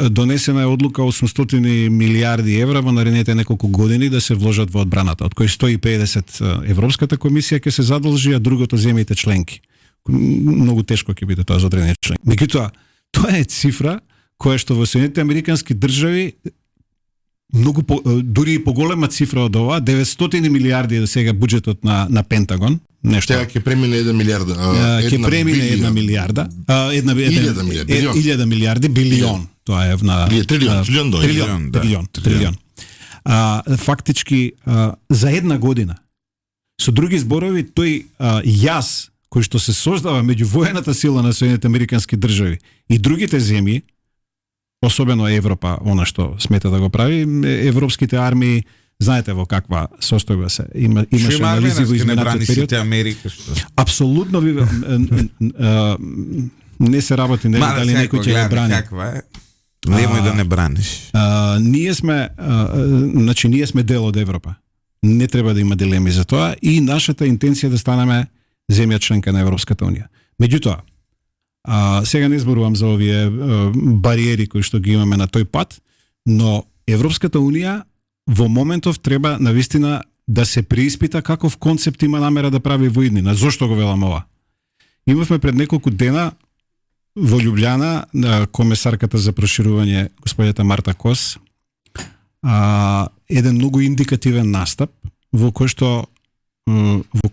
Донесена е одлука 800 милиарди евра во наредните неколку години да се вложат во одбраната, од кои 150 Европската комисија ќе се задолжи, а другото земјите членки. Многу тешко ќе биде тоа за одредени членки. Меѓутоа, тоа е цифра која што во Соединетите Американски држави многу дури и поголема цифра од ова, 900 милиарди е сега буџетот на Пентагон, нешто. Сега ќе премине 1 милиарда. Ќе премине 1 милиарда. 1000 милиарди, билион. Тоа е на трилион. Фактички за една година. Со други зборови, тој јас кој што се создава меѓу воената сила на Соединетите Американски држави и другите земји, особено Европа, она што смета да го прави, европските армии, знаете во каква состојба се. Имаше анализи во изминатиот период. Америка, што? Апсолутно не се работи, не дали некој ќе го брани. Каква е? Немој да не браниш. Ние сме дел од Европа. Не треба да има дилеми за тоа и нашата интенција да станеме земја членка на Европската унија. Меѓутоа, сега не зборувам за овие бариери кои што ги имаме на тој пат, но Европската унија во моментов треба навистина да се преиспита каков концепт има намера да прави во иднина. Зошто го велам ова? Имавме пред неколку дена во Љубљана на комесарката за проширување господјата Марта Кос еден многу индикативен настап во кој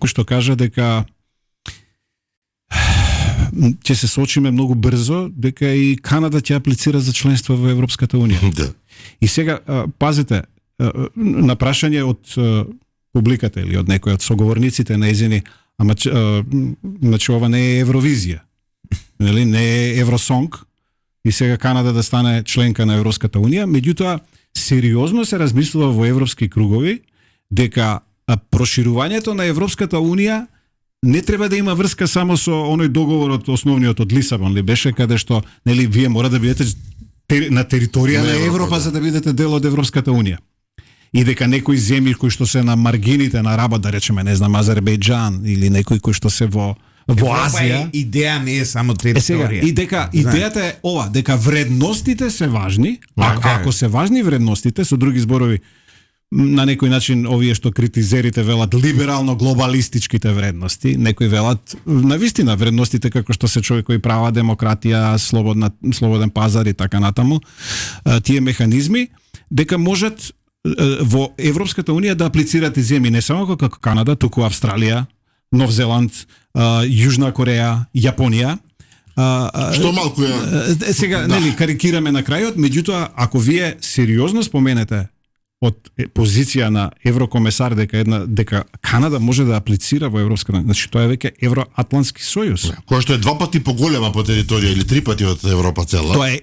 што кажа дека ќе се соочиме многу брзо дека и Канада ќе аплицира за членство во Европската унија. Да. И сега пазете, на прашање од публиката или од некој од соговорниците нејзини, ама значи ова не е Евровизија. Нели, не е Евросонг и сега Канада да стане членка на Европската унија, меѓутоа сериозно се размислува во европски кругови дека проширувањето на Европската унија не треба да има врска само со оној договорот основниот од Лисабон ли беше, каде што нели вие мора да бидете на територија на Европа за да бидете дел од Европската унија. И дека некои земји кои што се на маргините на работа, да речеме, не знам, Азербејџан или некои кои што се во Азија. Идеја не е само територија. И дека идејата е ова, дека вредностите се важни, ако се важни вредностите, со други зборови, на некој начин овие што критизерите велат либерално глобалистичките вредности, некои велат навистина вредностите како што се човекови права, демократија, слободен пазар и така натаму, тие механизми дека можат во Европската унија да аплицират и земји не само како Канада, туку Австралија, Нов Зеланд, Јужна Кореја, Јапонија. Што малку е. Сега, нели, карикираме на крајот, меѓутоа, ако вие сериозно споменете од позиција на еврокомесар дека Канада може да аплицира во Европската, значи тоа е веќе Евроатлантски сојуз. Која што е 2 пати поголема по територија или 3 пати од Европа цела. Тоа е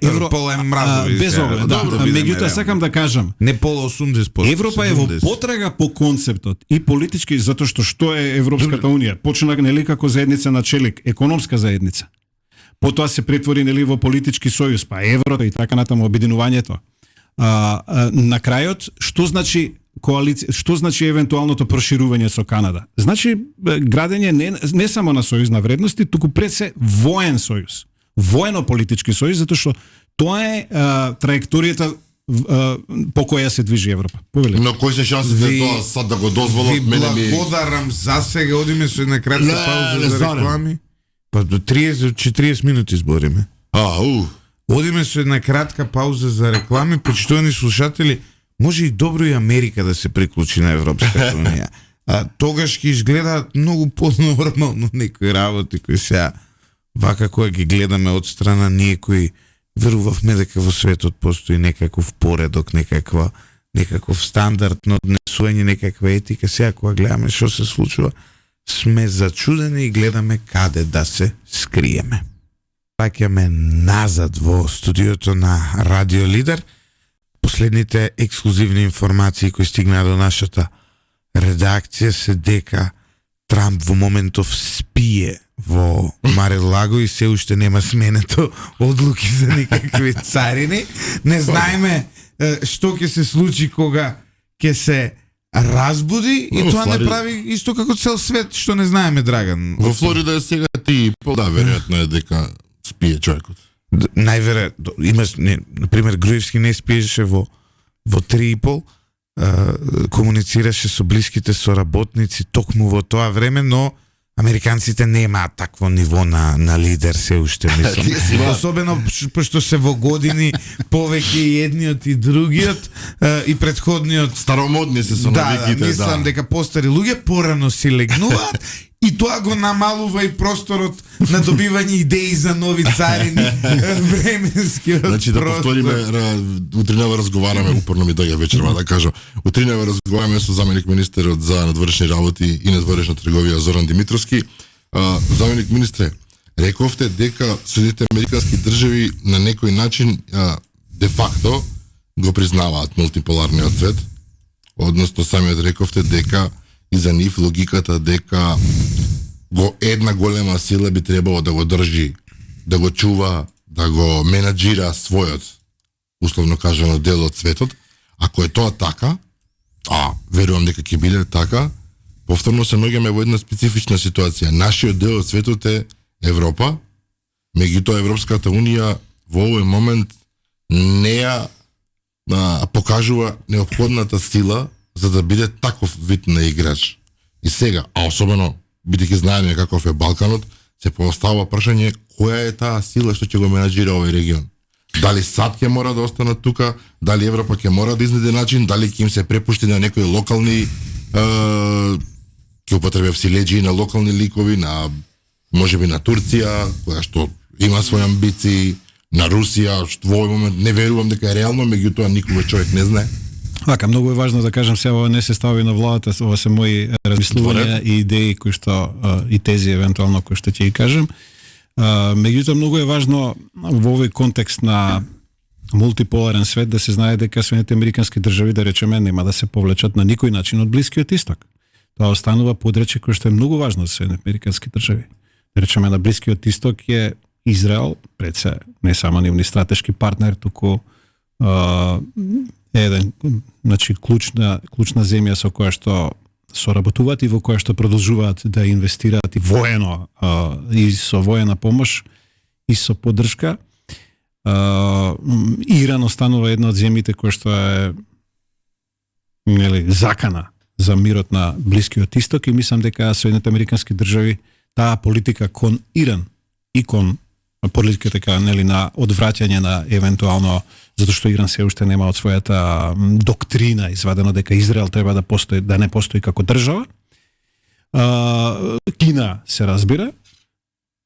без оглед. Меѓутоа сакам да кажам, не полу 80%. Европа е во потрага по концептот и политички затоа што е Европската унија. Почна нели како заедница на челик, економска заедница. Потоа се претвори нели во политички сојуз, па еврото и така натаму обединувањето. На крајот, што значи коалиција, што значи евентуалното проширување со Канада? Значи градење не само на сојуз на вредности, туку пред се воен сојуз, воено-политички сојуз, затоа што тоа е траекторијата по која се движи Европа. Повели. Но кои се шансите тоа сад да го дозволат? Благодарам за сега, одиме со една кратка пауза за реклами. Па до 30-40 минути збориме. Одиме со една кратка пауза за реклами, почитувани слушатели, може и добро и Америка да се приклучи на Европската унија. Тогаш ќе изгледаат многу понормално некои работи кои сега вака која ги гледаме од страна ние кои верувавме дека во светот постои некаков поредок, некаков стандард на однесување, некаква етика. Сега кога гледаме што се случува, сме зачудени и гледаме каде да се скриеме. Паќаме назад во студиото на Радио Лидер. Последните ексклузивни информации кои стигнаа до нашата редакција се дека Трамп во моментов спие во Марилаго и се уште нема сменето одлуки за никакви царини. Не знаеме што ќе се случи кога ќе се разбуди и Во тоа не Флорида- прави исто како цел свет што не знаеме, Драган. Во Флорида е сега 3,5, да, веројатно е дека спие човекот. Најверојатно имаш на пример Груевски не спиеше во 3,5, комуницираше со блиските соработници токму во тоа време, но американците немаат такво ниво на лидер се уште, мислам. Особено пошто се во години повеќе и едниот и другиот и претходниот. Старомодни се со навиките, мислам дека постари луѓе порано си легнуваат и тоа го намалува и просторот на добивање идеи за нови царини, временскиот Значи да простор. повториме, утринава разговараме, упорно ми доаѓа вечерва да кажам. Утринава разговараме со заменик министерот за надворешни работи и надворешна трговија Зоран Димитровски. Заменик министре, рековте дека Соединетите американски држави на некој начин де факто го признаваат мултиполарниот свет. Односно самиот рековте дека и за нив логиката дека една голема сила би требало да го држи, да го чува, да го менаџира својот, условно кажано, дел од светот. Ако е тоа така, верувам дека ќе биде така, повторно се наоѓаме во една специфична ситуација. Нашиот дел од светот е Европа, меѓутоа Европската унија во овој момент не ја покажува неопходната сила за да биде таков вид на играч. И сега, особено бидејќи знаеме каков е Балканот, се поставува прашање која е таа сила што ќе го менаџира овој регион. Дали САД ќе мора да останат тука, дали Европа ќе мора да изнајде начин, дали ќе им се препушти на некои локални ќе употребев силеџи на локални ликови, на можеби на Турција, која што има своји амбиции, на Русија, што во овој момент не верувам дека е реално, меѓутоа никога човек не знае. Така, многу е важно да кажам, се ова не се стави на владата, ова се мои размислувања и идеи кои што и тези евентуално кои што ќе ги кажам. Меѓутоа многу е важно во овој контекст на мултиполарен свет да се знае дека Соединетите американски држави, да речеме, нема да се повлечат на никој начин од Блискиот исток. Тоа останува подрече кој што е многу важно за Соединетите американски држави. Да речеме, на Блискиот исток е Израел, пред се не само нивни стратешки партнер, туку еден, значи клучна земја со која што соработуваат и во која што продолжуваат да инвестираат и воено и со воена помош и со поддршка. Иран останува една од земјите која што е закана за мирот на Блискиот исток и мислам дека Соединетите американски држави таа политика кон Иран и кон политика така на одвраќање на евентуално затоа што Иран се уште нема од својата доктрина извадено дека Израел треба да постои, да не постои како држава. Кина се разбира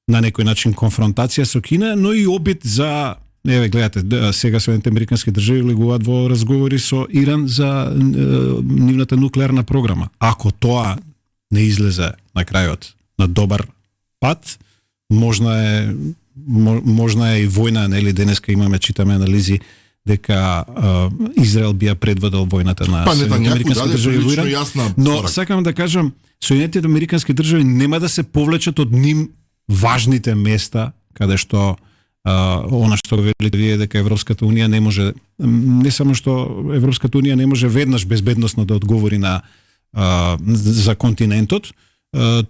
на некој начин конфронтација со Кина, но и обид за гледате, сега Соединетите американски држави влегуваат во разговори со Иран за нивната нуклеарна програма. Ако тоа не излезе на крајот на добар пат, можна е и војна, нели денеска читаме анализи дека Израел би ја предводел војната на Соединетите американски држави во Иран. Но сакам да кажам, Соединетите американски држави нема да се повлечат од ним важните места каде што она што велите вие дека Европската унија не може, не само што Европската унија не може веднаш безбедносно да одговори на за континентот,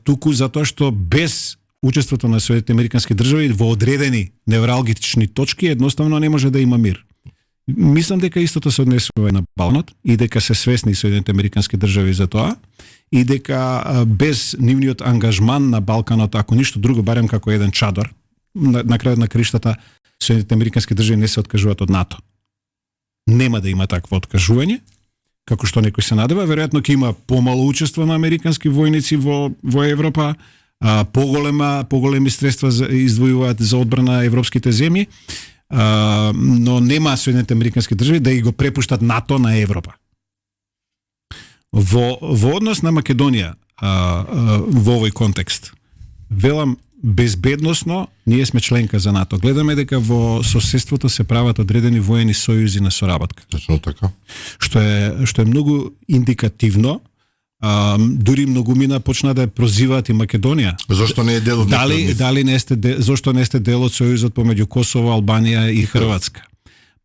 туку затоа што без учеството на Соединетите американски држави во одредени невралгични точки едноставно не може да има мир. Мислам дека истото се однесува и на Балканот и дека се свесни Соединетите американски држави за тоа и дека без нивниот ангажман на Балканот, ако ништо друго, барем како еден чадор, на крајот на криштата Соединетите американски држави не се откажуваат од НАТО. Нема да има такво откажување, како што некој се надева, веројатно ќе има помало учество на американски војници во Европа, поголеми средства издвојуваат за одбрана европските земји, но нема Соединетите американски држави да и го препуштат НАТО на Европа. Во однос на Македонија, во овој контекст, велам безбедносно, ние сме членка за НАТО. Гледаме дека во соседството се прават одредени воени сојузи на соработка. Точно така. Што е многу индикативно. Дури многумина почна да прозиваат и Македонија. Зошто не е дел од зошто не сте дел од сојузот помеѓу Косово, Албанија и Хрватска?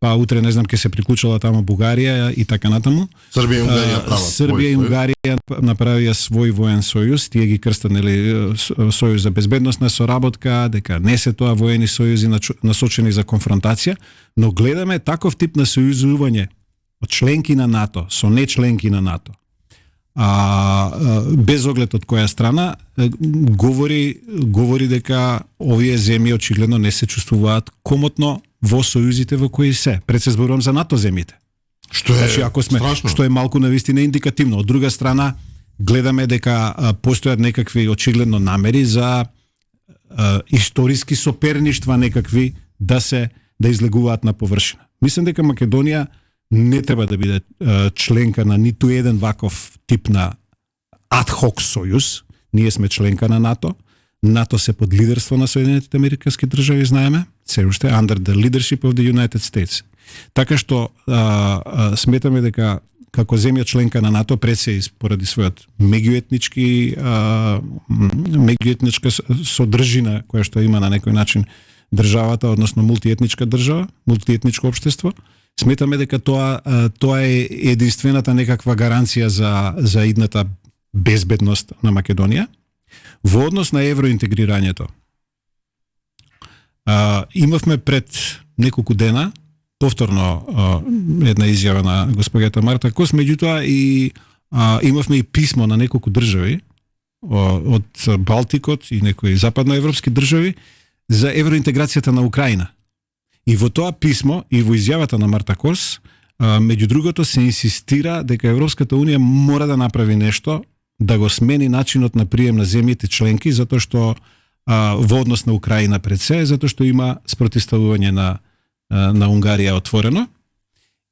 па утре не знам ќе се приклучила таму Бугарија и така натаму. Србија и Унгарија прават. Србија и Унгарија направија свој воен сојуз, тие ги крстат нели сојуз за безбедносна соработка, дека не се тоа воени сојузи насочени за конфронтација, но гледаме таков тип на сојузување од членки на НАТО со не членки на НАТО. Без оглед од која страна, говори дека овие земји очигледно не се чувствуваат комотно во сојузите во кои се. Пред се зборувам за НАТО земјите. Што е ако сме, страшно. што е малку навистина индикативно. Од друга страна, гледаме дека постојат некакви очигледно намери за историски соперништва некакви да излегуваат на површина. Мислам дека Македонија не треба да биде членка на ниту еден ваков тип на адхок сојуз. Ние сме членка на НАТО. НАТО се под лидерство на Соединетите Американски држави, знаеме, се уште under the leadership of the United States. Така што сметаме дека како земја членка на НАТО, пред се поради својот меѓуетничка содржина која што има на некој начин државата, односно мултиетничка држава, мултиетничко општество, сметаме дека тоа е единствената некаква гаранција за идната безбедност на Македонија. Во однос на евроинтегрирањето, имавме пред неколку дена повторно една изјава на госпоѓата Марта Кос, меѓутоа и имавме и писмо на неколку држави од Балтикот и некои западноевропски држави за евроинтеграцијата на Украина. И во тоа писмо и во изјавата на Марта Кос, меѓу другото се инсистира дека Европската унија мора да направи нешто да го смени начинот на прием на земјите членки, затоа што во однос на Украина пред се, затоа што има спротивставување на Унгарија отворено,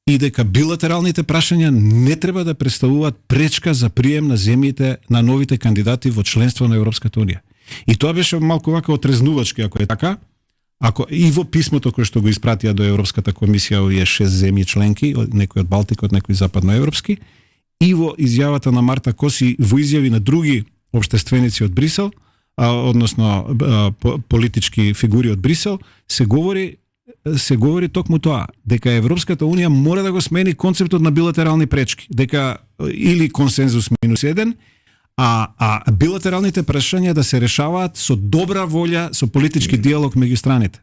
и дека билатералните прашања не треба да представуваат пречка за прием на земјите на новите кандидати во членство на Европската унија. И тоа беше малку вака отрезнувачки, ако е така, ако и во писмото кој што го испратија до Европската комисија овие 6 земји членки, некои од Балтикот, некои западноевропски, и во изјавата на Марта Коси, во изјави на други општественици од Брисел, односно политички фигури од Брисел, се говори токму тоа, дека Европската унија мора да го смени концептот на билатерални пречки, дека или консензус -1, а билатералните прашања да се решаваат со добра волја, со политички диалог меѓу страните.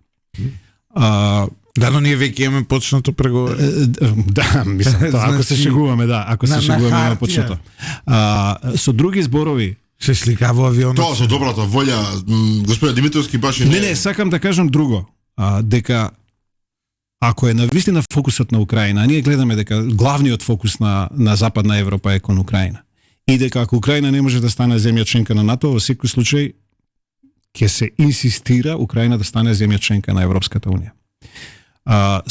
Да, но ние веќе имаме почнато преговори. Да, мислам тоа, ако се шегуваме, да, ако се шегуваме имаме почнато. Со други зборови, се сликава авионот. Тоа со добрата волја, господин Димитровски баш и не, сакам да кажам друго, дека ако е навистина фокусот на Украина, ние гледаме дека главниот фокус на Западна Европа е кон Украина. И дека ако Украина не може да стане земја членка на НАТО, во секој случај ќе се инсистира Украина да стане земја членка на Европската унија. Тоа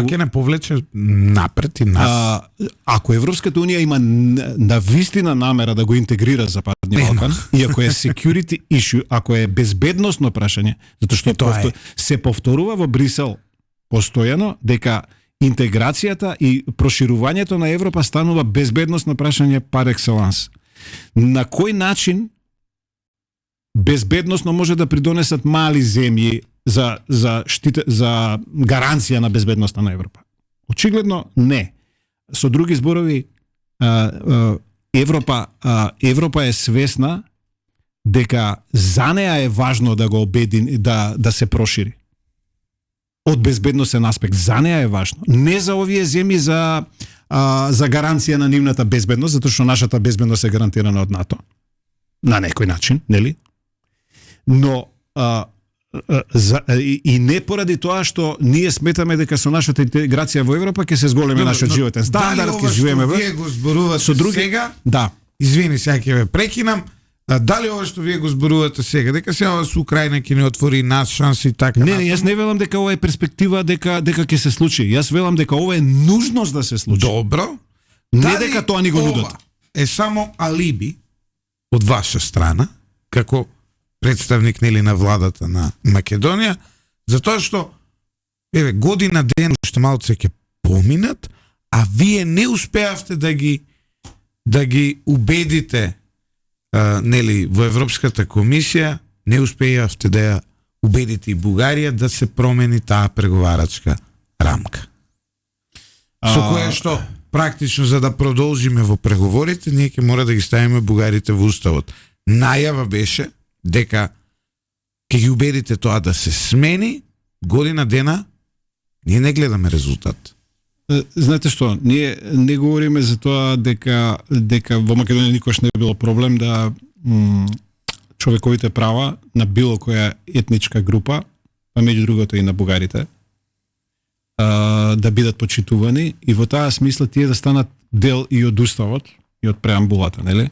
ќе не повлече напред и нас. Ако Европската унија има навистина намера да го интегрира Западниот Балкан, и ако е security issue, ако е безбедносно прашање, затоа што се повторува во Брисел постојано дека интеграцијата и проширувањето на Европа станува безбедносно прашање par excellence. На кој начин безбедносно може да придонесат мали земји за гаранција на безбедноста на Европа? Очигледно не. Со други зборови, Европа е свесна дека за неа е важно да го обеди да се прошири. Од безбедносен аспект за неа е важно. Не за овие земји за гаранција на нивната безбедност, затоа што нашата безбедност е гарантирана од НАТО. На некој начин, нели? Но и не поради тоа што ние сметаме дека со нашата интеграција во Европа ќе се зголеми нашиот животен стандард, ќе живееме во. Вие го зборувате со други сега? Да. Извини, сега ќе ве прекинам. Дали ова што вие го зборувате сега, дека сега со Украина ќе ни отвори нас шанси и така? Не, јас не велам дека ова е перспектива дека ќе се случи. Јас велам дека ова е нужност да се случи. Добро. Не дека тоа ни го нудат. Е само алиби од ваша страна, како представник нели на владата на Македонија, затоа што година ден уште малце ќе поминат, а вие не успеавте да ги убедите нели во Европската комисија, не успеавте да ја убедите и Бугарија да се промени таа преговарачка рамка. Со кое што практично за да продолжиме во преговорите, ние ќе мора да ги ставиме бугарите во уставот. Најава беше дека ќе ги убедите тоа да се смени, година дена ние не гледаме резултат. Знаете што, ние не говориме за тоа дека во Македонија никош не е било проблем да човековите права на било која етничка група, па меѓу другото и на бугарите, да бидат почитувани и во таа смисла тие да станат дел и од уставот и од преамбулата, нели?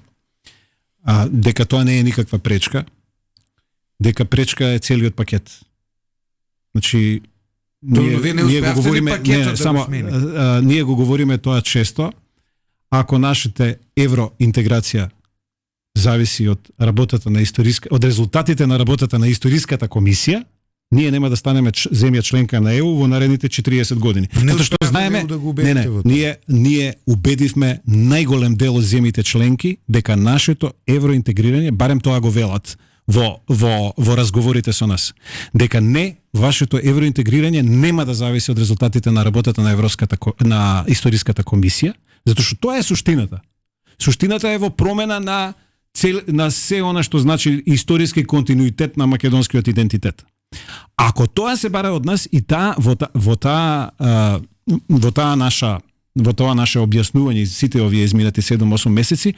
Дека тоа не е никаква пречка, дека пречка е целиот пакет. Значи ние го говориме, ние го говориме тоа често. Ако нашите евроинтеграција зависи од работата на од резултатите на работата на историската комисија, ние нема да станеме земја членка на ЕУ во наредните 40 години. Затоа што знаеме, ние убедивме најголем дел од земјите членки дека нашето евроинтегрирање, барем тоа го велат во разговорите со нас, дека не, вашето евроинтегрирање нема да зависи од резултатите на работата на историската комисија, затоа што тоа е суштината. Суштината е во промена на се она што значи историски континуитет на македонскиот идентитет. Ако тоа се бара од нас и во тоа наше објаснување сите овие изминати 7-8 месеци,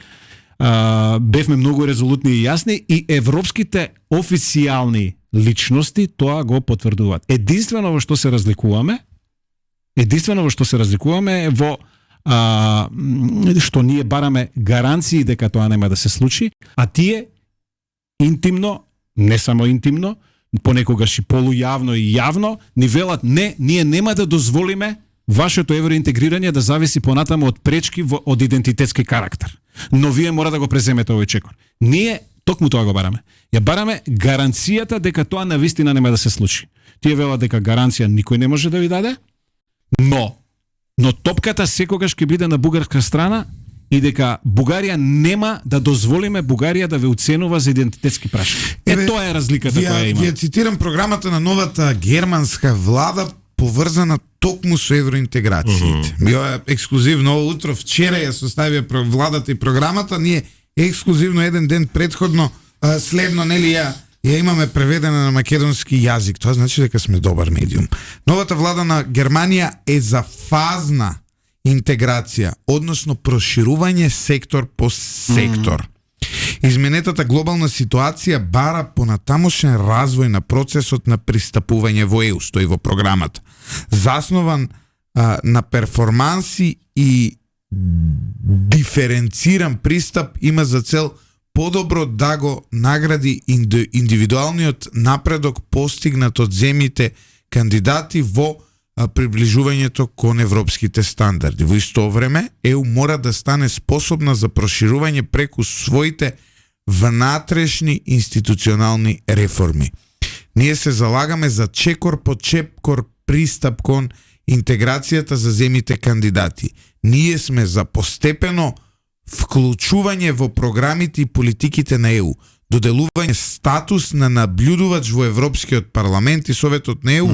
бевме многу резолутни и јасни и европските официјални личности тоа го потврдуваат. Единствено во што се разликуваме е во што ние бараме гаранции дека тоа нема да се случи, а тие интимно, не само интимно, понекогаш и полујавно и јавно, ни велат не, ние нема да дозволиме вашето евроинтегрирање да зависи понатаму од пречки од идентитетски карактер. Но вие мора да го преземете овој чекор. Ние токму тоа го бараме. Ја бараме гаранцијата дека тоа навистина нема да се случи. Тие велат дека гаранција никој не може да ви даде, но топката секогаш ќе биде на бугарска страна и дека Бугарија нема да дозволиме Бугарија да ве уценува за идентитетски прашања. Тоа е разликата која има. Вие цитирам програмата на новата германска влада поврзана токму со евроинтеграциите. Био ексклузивно утро, вчера ја составија владата и програмата, ние ексклузивно еден ден предходно следно нели ја имаме преведена на македонски јазик. Тоа значи дека сме добар медиум. Новата влада на Германија е за фазна интеграција, односно проширување сектор по сектор. Изменетата глобална ситуација бара понатамошен развој на процесот на пристапување во ЕУ, стои во програмата. Заснован на перформанси и диференциран пристап, има за цел подобро да го награди индивидуалниот напредок постигнат од земјите кандидати во приближувањето кон европските стандарди. Во исто време, ЕУ мора да стане способна за проширување преку своите внатрешни институционални реформи. Ние се залагаме за чекор по чекор пристап кон интеграцијата за земјите кандидати. Ние сме за постепено вклучување во програмите и политиките на ЕУ, доделување статус на наблюдувач во Европскиот парламент и Советот на ЕУ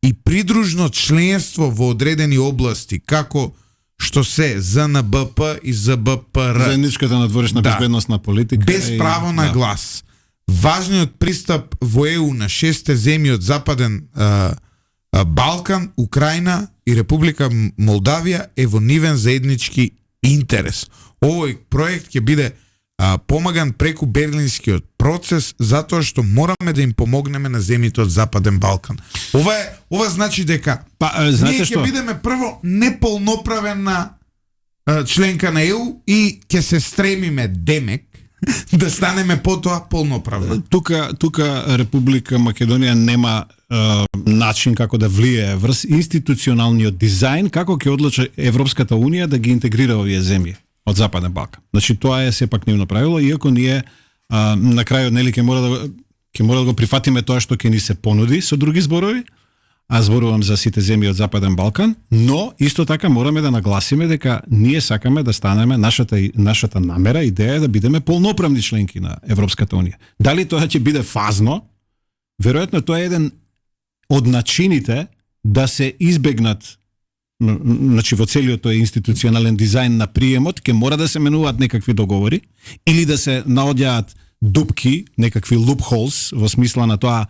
и придружно членство во одредени области, како што се ЗНБП и ЗБПР. Заедничката надворешна безбедносна политика. Без право на глас. Важниот пристап во ЕУ на 6 земји од Западен Балкан, Украина и Република Молдавија е во нивен заеднички интерес. Овој проект ќе биде помаган преку Берлинскиот процес, затоа што мораме да им помогнеме на земјите од Западен Балкан. Ова значи дека ние ќе бидеме прво неполноправена членка на ЕУ и ќе се стремиме демек да станеме потоа полноправна. Тука Република Македонија нема начин како да влијае врз институционалниот дизајн, како ќе одлучи Европската Унија да ги интегрира овие земји од Западен Балкан. Значи тоа е сепак нивно правило, иако ние на крајот нели ќе мора да го прифатиме тоа што ќе ни се понуди со други зборови, а зборувам за сите земји од Западен Балкан, но исто така мораме да нагласиме дека ние сакаме да станеме нашата намера, идеја е да бидеме полноправни членки на Европската Унија. Дали тоа ќе биде фазно? Веројатно тоа е еден од начините да се избегнат значи во целиот тој институционален дизајн на приемот ќе мора да се менуваат некакви договори или да се наоѓаат дупки, некакви loopholes во смисла на тоа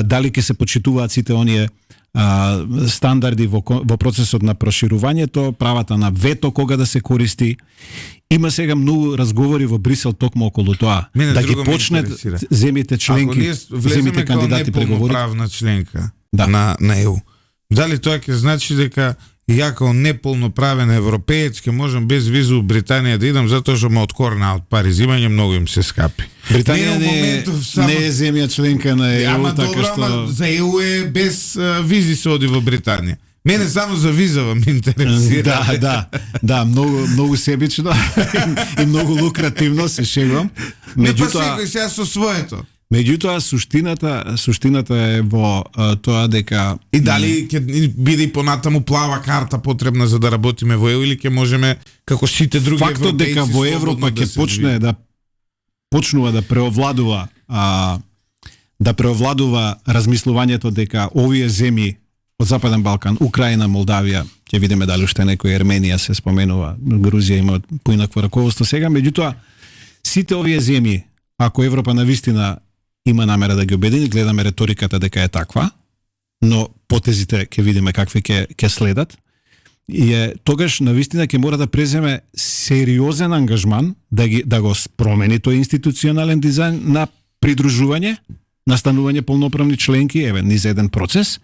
дали ќе се почитуваат сите оние стандарди во процесот на проширувањето, правата на вето кога да се користи. Има сега многу разговори во Брисел токму околу тоа. Да ги почнат земјите членки, земјите кандидати преговори. Ако ние влеземе као неполноправна членка да. на ЕУ, дали тоа ќе значи дека ја као неполноправен европеец ќе можам без виза у Британија да идам затоа што ме откорна од пари зимање, многу им се скапи. Британија не е земја членка на ЕУ, ама така добра, што ама за ЕУ е без визи се оди во Британија. Мене само за виза ме интересира. Да, многу себично и многу лукративно, се шегувам. Меѓутоа секој сега со своето. Меѓутоа суштината е во тоа дека и дали ќе биде и понатаму плава карта потребна за да работиме во ЕУ или ќе можеме како сите други европејци. Фактот дека во Европа ќе почне да почнува да преовладува размислувањето дека овие земји од Западен Балкан, Украина, Молдавија, ќе видиме дали уште некој Ерменија се споменува, Грузија има поинакво раководство сега, меѓутоа сите овие земји, ако Европа навистина има намера да ги обедини, гледаме реториката дека е таква, но потезите ќе видиме какви ќе следат, и тогаш навистина ќе мора да преземе сериозен ангажман да го промени тој институционален дизајн на придружување, настанување полноправни членки, низ еден процес.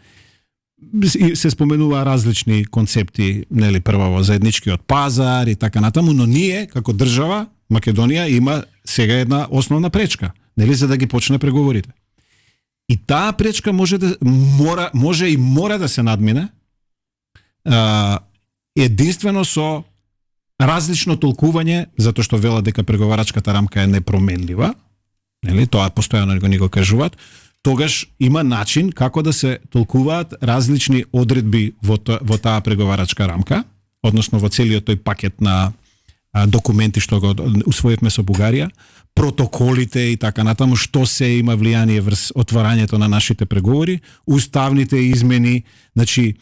Се споменува различни концепти, нели, прво во заедничкиот пазар и така натаму, но ние како држава Македонија има сега една основна пречка, нели, за да ги почне преговорите. И таа пречка може и мора да се надмине единствено со различно толкување, затоа што вела дека преговарачката рамка е непроменлива, нели, тоа постојано ни го кажуваат. Тогаш има начин како да се толкуваат различни одредби во таа преговарачка рамка, односно во целиот тој пакет на документи што го усвоивме со Бугарија, протоколите и така натаму, што се има влијание врз отварањето на нашите преговори, уставните измени. Значи,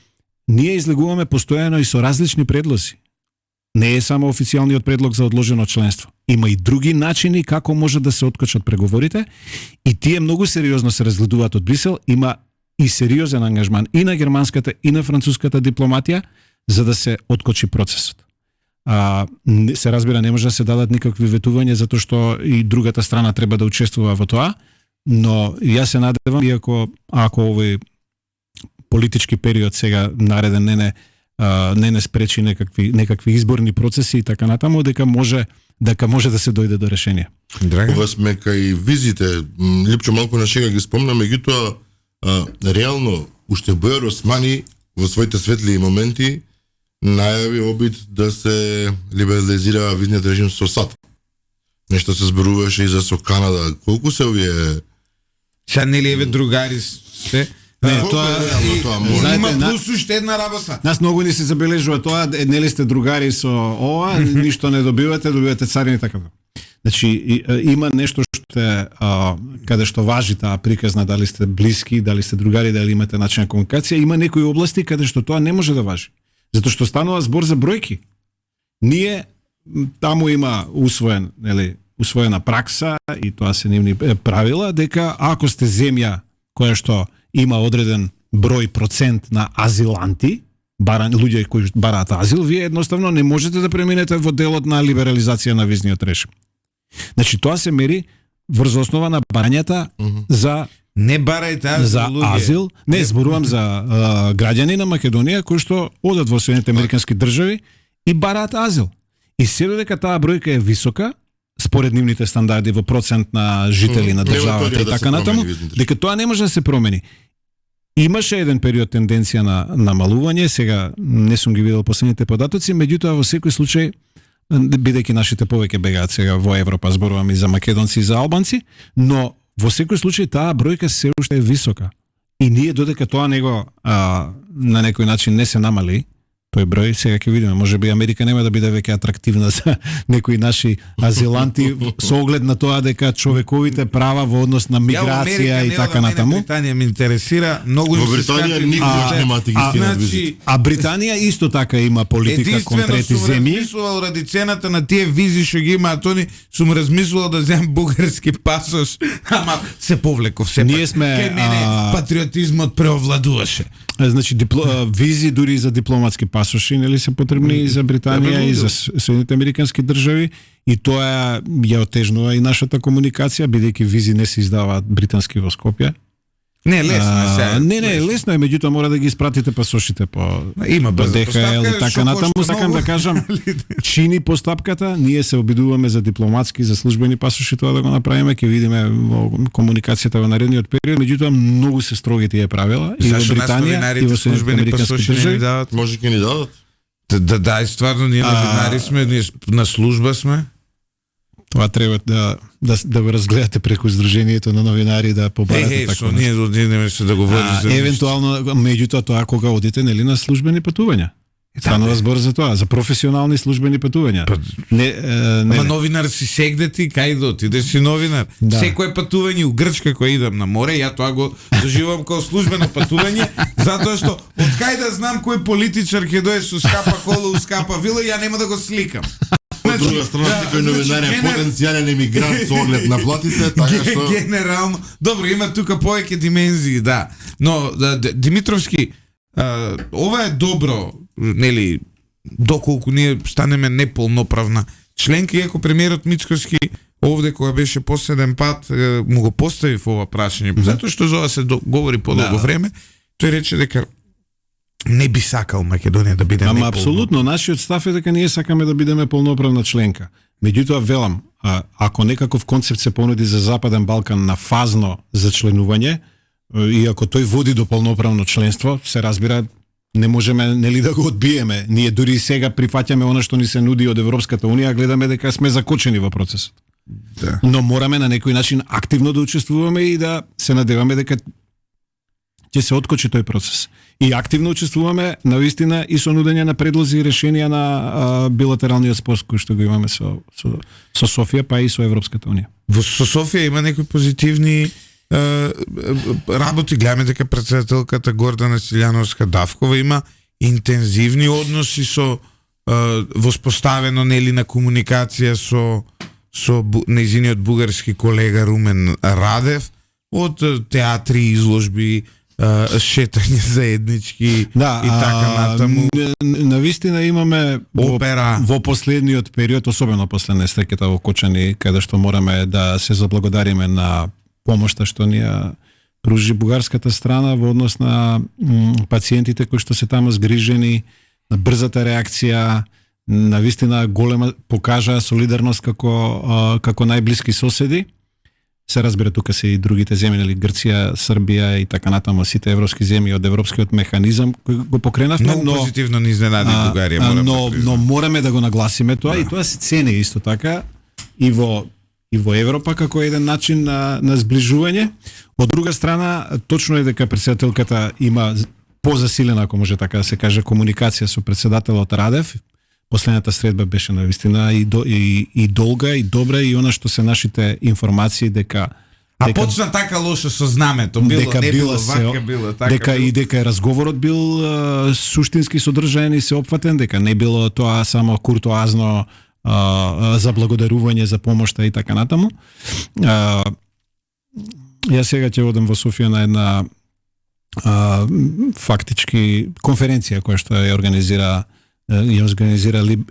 ние излегуваме постојано и со различни предлози. Не е само официјалниот предлог за одложено членство. Има и други начини како може да се откочат преговорите и тие многу сериозно се разгледуваат од Брисел. Има и сериозен ангажман и на германската и на француската дипломатија за да се откочи процесот. Се разбира, не може да се дадат никакви ветувања затоа што и другата страна треба да учествува во тоа, но јас се надевам, иако ако овој политички период сега нареден не спречи некакви изборни процеси и така натаму, дека може да се дојде до решение. Ова сме кај визите, Липчо малку на шега ги спомна, меѓутоа реално уште Бојар Османи во своите светли моменти најави обид да се либерализира визниот режим со САД. Нешто се зборуваше и за со Канада. Колку се овие Ша нели еве другари се? Не, тоа може. Има плюс уште една работа. Нас многу ни се забележува тоа, нели сте другари со ова, ништо не добивате царини така. Значи има нешто што каде што важи таа приказна, дали сте блиски, дали сте другари, дали имате начин на комуникација, има некои области каде што тоа не може да важи. Затоа што станува збор за бројки. Ние таму има усвоена пракса и тоа се нивни правила дека ако сте земја која што има одреден број процент на азиланти, луѓе кои бараат азил, вие едноставно не можете да преминете во делот на либерализација на визниот режим. Значи тоа се мери врз основа на барањата за не барајте азил, за азил. Не, зборувам за граѓани на Македонија кои што одат во Соединетите Американски држави и бараат азил. И се додека таа бројка е висока, според нивните стандарди во процент на жители на државата и така натаму, дека тоа не може да се промени. Имаше еден период тенденција на намалување, сега не сум ги видел последните податоци, меѓутоа во секој случај, бидејќи нашите повеќе бегаат сега во Европа, зборувам и за македонци и за албанци, но во секој случај таа бројка се уште е висока. И ние додека тоа него на некој начин не се намали, тој број, сега ќе видиме, можеби Америка нема да биде веќе атрактивна за некои наши азиланти со оглед на тоа дека човековите права во однос на миграција и така натаму. Британија ме интересира, многу Во Британија никогаш нема да ги стигнат визите. А Британија исто така има политика кон трети земји. Единствено ради цената на тие визи што ги имаат они, сум размислувал да земам бугарски пасош, ама се повлеков сепак. Ние сме кај мене патриотизмот преовладуваше. Значи визи дури за дипломатски пасоши нели се потребни и за Британија и за Соединените американски држави, и тоа ја отежнува и нашата комуникација, бидејќи визи не се издаваат британски во Скопје. Не, лесно е. Не, лесно е, меѓутоа мора да ги испратите пасошите по има брза ДХЛ и така натаму. Сакам да кажам, чини постапката, ние се обидуваме за дипломатски, за службени пасоши тоа да го направиме, ќе видиме во комуникацијата во наредниот период, меѓутоа многу се строги тие правила и во Британија и во Соединените американски држави. Може ќе ни дадат? Да, стварно ние новинари сме, ние на служба сме. Тоа треба да го разгледате преку Сдруженијето на новинари, да побарате така. Ние одидеме се да говори за евентуално меѓутоа тоа кога одите нели на службени патувања. Станува збор за тоа, за професионални службени патувања. Ама новинар си сегдети, кај да отидеш си новинар. Да. Секое патување у Грчка кога идам на море, ја тоа го доживувам како службено патување, затоа што од кај да знам кој политичар ќе дое со скапа кола, у скапа вила, ја нема да го сликам. Од друга страна, секој новинар е потенцијален емигрант со оглед на платите, така што генерално, добро, има тука повеќе димензии, да. Но Димитровски, ова е добро, нели, доколку ние станеме неполноправна членка, иако премиерот Мицкоски овде кога беше последен пат му го постави ова прашање, затоа што за ова се говори подолго време, тој рече дека не би сакал Македонија да биде неполноправна. Ама апсолутно, нашиот став е дека ние сакаме да бидеме полноправна членка. Меѓутоа велам, ако некаков концепт се понуди за Западен Балкан на фазно за членување, и ако тој води до полноправно членство, се разбира, не можеме нели да го одбиеме. Ние дури сега прифаќаме она што ни се нуди од Европската унија, гледаме дека сме закочени во процесот. Да. Но мораме на некој начин активно да учествуваме и да се надеваме дека ќе се откочи тој процес. И активно учествуваме навистина и со нудење на предлози и решенија на билатералниот спор кој што го имаме со Софија, па и со Европската унија. Со Софија има некои позитивни работи. Гледаме дека претседателката Гордана Силјановска-Давкова има интензивни односи со воспоставено нели на комуникација со нејзиниот бугарски колега Румен Радев, од театри, изложби, шетање заеднички и така натаму. Навистина имаме опера во последниот период, особено после несреќата во Кочани, каде што мораме да се заблагодариме на помошта што ни ја пружи бугарската страна во однос на пациентите кои што се таму згрижени, на брзата реакција, навистина голема покажа солидарност како најблиски соседи. Се разбира, тука се и другите земји, нели Грција, Србија и така натаму, сите европски земји од европскиот механизам кој го покренавме, но позитивно ни изненади Бугарија, но мораме да го нагласиме тоа, и тоа се цени исто така и во Европа како еден начин на сближување. Од друга страна, точно е дека претседателката има позасилена, ако може така да се каже, комуникација со претседателот Радев. Последната средба беше навистина и долга и добра, и она што се нашите информации дека почна така лошо со знамето, било не било вака, било така. Дека разговорот бил суштински содржаен и сеопфатен, дека не било тоа само куртоазно за благодарување за помошта и така натаму. Јас сега ќе одам во Софија на една фактички конференција која што ја организира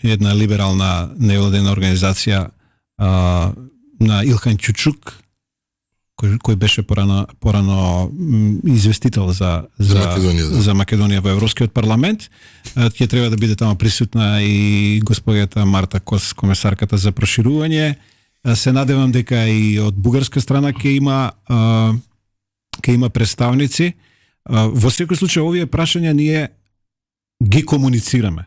една либерална невладена организација на Илхан Чучук, кој беше порано известител за Македонија во Европскиот парламент. Ќе треба да биде тamo присутна и господјата Марта Кос, комесарката за проширување. Се надевам дека и од бугарска страна ќе има представници. Во секој случај овие прашања ние ги комуницираме.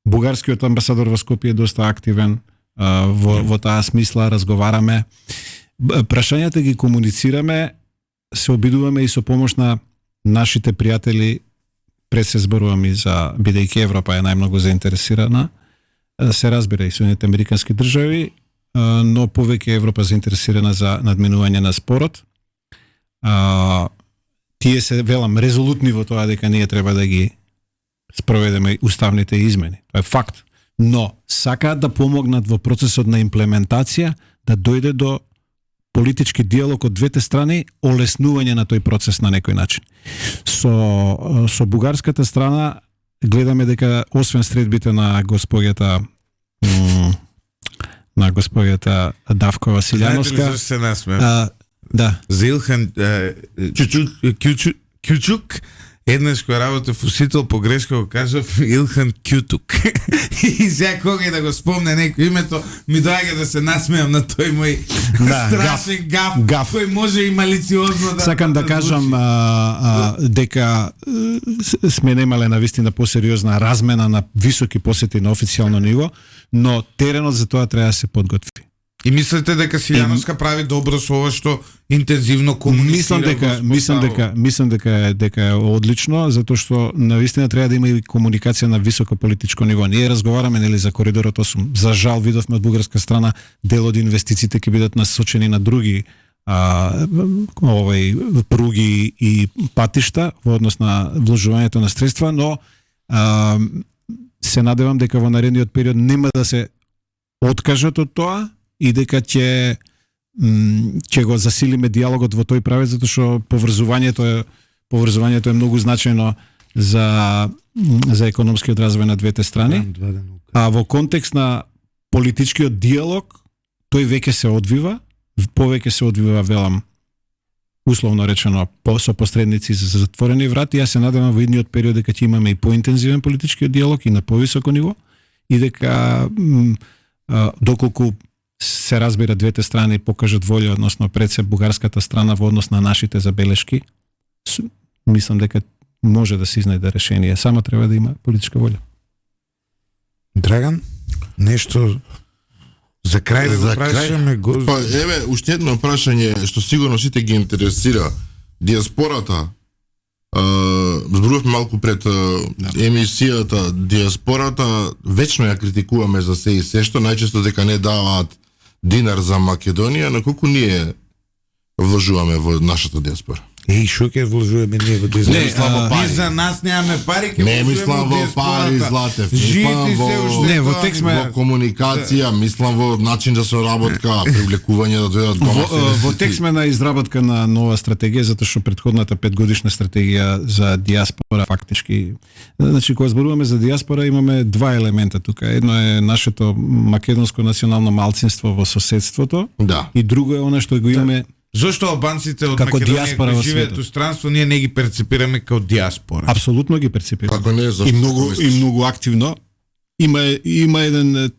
Бугарскиот амбасадор во Скопје е доста активен во таа смисла, разговараме. Прашањата ги комуницираме, се обидуваме и со помош на нашите пријатели пред се зборувам и за, бидејќи Европа е најмногу заинтересирана, се разбира и Соединените американски држави, но повеќе Европа заинтересирана за надминување на спорот. Тие се, велам, резолутни во тоа дека ние треба да ги спроведеме уставните измени. Тоа е факт. Но сакаат да помогнат во процесот на имплементација да дојде до политички диалог од двете страни, олеснување на тој процес на некој начин. Со бугарската страна гледаме дека освен средбите на госпоѓата Давка Василјановска. Знаете ли зашто се насмеам? Да. За Илхан Кјучук, еднаш кој работи в Усител, погрешка го кажав Илхан Кјутук. И сега кога да го спомне некој името, ми доаѓа да се насмеам на тој мој страшен гаф, кој може и малициозно да... Сакам да кажам дека сме немале навистина посериозна размена на високи посети на официјално ниво, но теренот за тоа треба да се подготви. И мислите дека Силјановска прави добро со ова што интензивно комуницира? Мислам дека е одлично, затоа што навистина треба да има и комуникација на високо политичко ниво. Ние разговараме нели за коридорот 8. За жал видовме од бугарска страна дел од инвестициите ќе бидат насочени на други пруги и патишта во однос на вложувањето на средства, но се надевам дека во наредниот период нема да се откажат од тоа и дека ќе го засилиме диалогот во тој правец, затоа што поврзувањето е многу значајно за економскиот развој на двете страни. А во контекст на политичкиот диалог тој веќе се одвива, повеќе се одвива, велам, условно речено, со посредници за затворени врати. Јас се надевам во идниот период дека ќе имаме и поинтензивен политичкиот диалог и на повисоко ниво и дека доколку се разбира двете страни покажат волја, односно пред се бугарската страна во однос на нашите забелешки, мислам дека може да се изнајде решение. Само треба да има политичка волја. Драган, нешто за крај да го прашаме го... Еве, уште едно прашање што сигурно сите ги интересира. Диаспората, зборувавме малку пред емисијата, диаспората вечно ја критикуваме за се и се што, најчесто дека не даваат динар за Македонија, на колку ние вложуваме во нашата диаспора? Шо ќе вложуваме ние во диаспора? Не, ние за нас немаме пари, ќе не мислам во пари, Златев. Жити се уште во текст во комуникација, мислам во начин за соработка, привлекување да дојдат дома. Во текст сме на изработка на нова стратегија, затоа што претходната 5-годишна стратегија за диаспора фактички. Значи, кога зборуваме за диаспора, имаме два елемента тука. Едно е нашето македонско национално малцинство во соседството, да. И друго е она што го имаме. Зошто албанците од како Македонија кои живеат у странство, ние не ги перцепираме како диаспора? Апсолутно ги перцепираме. Како не, зашто? И многу активно. Има еден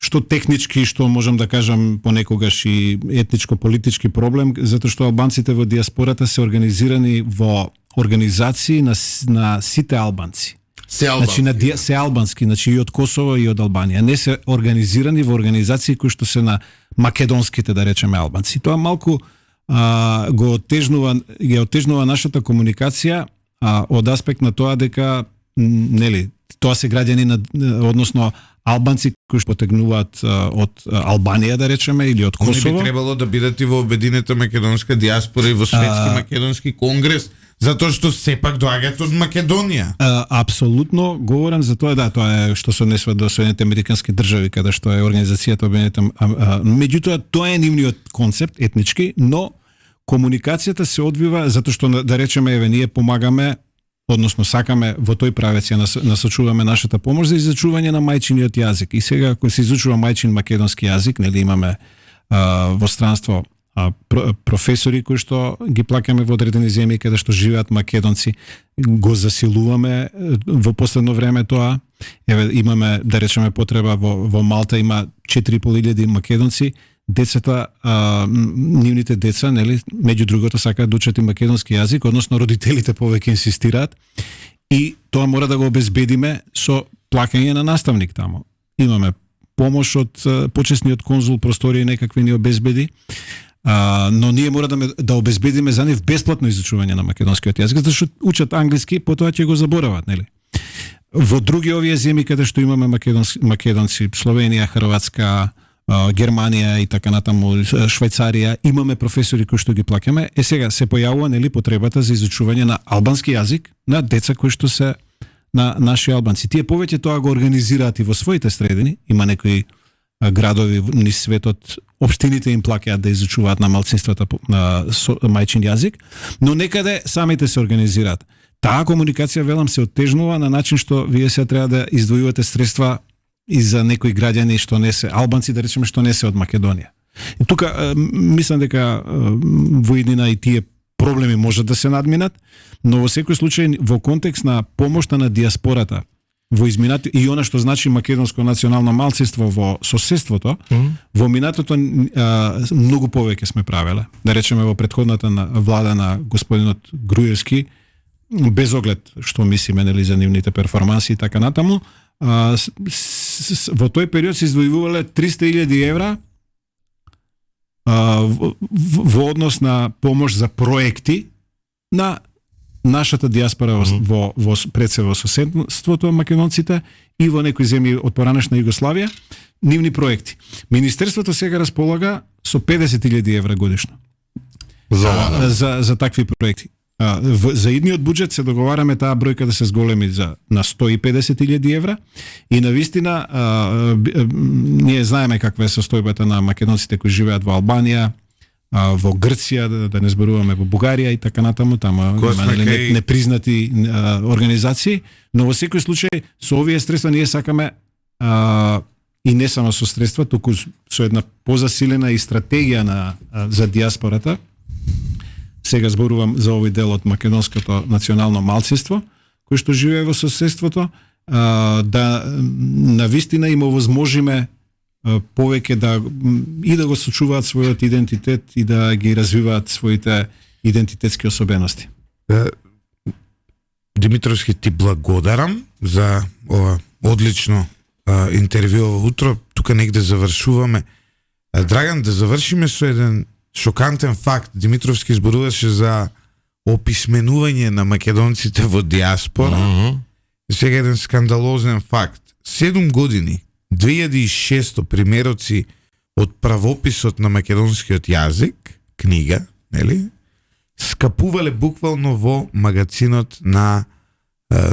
што технички, што можам да кажам понекогаш и етничко-политички проблем, затоа што албанците во диаспората се организирани во организации на сите албанци. Се албански, значи и од Косово и од Албанија. Не се организирани во организации кои што се на македонските, да речеме, албанци. Тоа малку ги отежнува нашата комуникација од аспект на тоа дека нели тоа се граѓани односно албанци кои што потегнуваат од Албанија, да речеме, или од Косово. Они би требало да бидат и во обединета македонска диаспора и во светски македонски конгрес, затоа што сепак доаѓаат од Македонија. Апсолутно говорам за тоа, да, тоа е што се однесува до Соединените американски држави, каде што е организацијата обединета. Меѓутоа тоа е нивниот концепт етнички, но комуникацијата се одвива затоа што, да речеме, еве ние помагаме, односно сакаме во тој правец ја насочуваме нашата помош за изучување на мајчиниот јазик. И сега ако се изучува мајчин македонски јазик, нели имаме во странство професори кои што ги плаќаме во одредени земји каде што живеат македонци, го засилуваме во последно време тоа. Еве имаме, да речеме, потреба во Малта има 4.500 македонци. Децата, нивните деца, нели, меѓу другото сакаат да учат и македонски јазик, односно родителите повеќе инсистираат и тоа мора да го обезбедиме со плаќање на наставник таму. Имаме помош од почесниот конзул, простории некакви ни обезбеди. Но ние мора да обезбедиме за нив бесплатно изучување на македонскиот јазик, затоа што учат англиски, потоа ќе го заборават, нели? Во други овие земји каде што имаме македонци, Словенија, Хрватска, Германија и така натаму, Швајцарија, имаме професори кои што ги плаќаме. Сега се појавува, нели, потребата за изучување на албански јазик на деца кои што се на наши албанци. Тие повеќе тоа го организираат и во своите средини. Има некои градови низ светот, општините им плаќаат да изучуваат на малцинствата на мајчин јазик, но некаде самите се организираат. Таа комуникација, велам, се оттежнува на начин што вие се треба да издвојувате средства и за некои граѓани што не се албанци, да речеме, што не се од Македонија. И тука мислам дека во иднина и тие проблеми можат да се надминат, но во секој случај во контекст на помошта на диаспората во изминато и она што значи македонско национално малцинство во соседството, во минатото многу повеќе сме правеле. Да речеме во претходната влада на господинот Груевски, без оглед што мислиме, нели, за нивните перформанси и така натаму, во тој период се издвојувале 300.000 евра во однос на помош за проекти на нашата диаспора во пред се во соседството македонците и во некои земји од поранешна Југославија, нивни проекти. Министерството сега располага со 50.000 евра годишно за такви проекти. За идниот буџет се договараме таа бројка да се зголеми на 150.000 евра и навистина ние знаеме каква е состојбата на македонците кои живеат во Албанија, во Грција, да не зборуваме во Бугарија и така натаму, тама има непризнати организации, но во секој случај со овие средства ние сакаме и не само со средства, туку со една позасилена и стратегија за диаспората. Сега зборувам за овој дел од македонското национално малцинство, кој што живее во соседството, да навистина им овозможиме повеќе да го сочуваат својот идентитет и да ги развиваат своите идентитетски особености. Димитровски, ти благодарам за ова одлично интервју ово утро. Тука негде завршуваме. Драган, да завршиме со еден шокантен факт. Димитровски зборуваше за описменување на македонците во диаспора. Сега еден скандалозен факт. 7 години, 2600 примероци од правописот на македонскиот јазик, книга, нели, скапувале буквално во магазинот на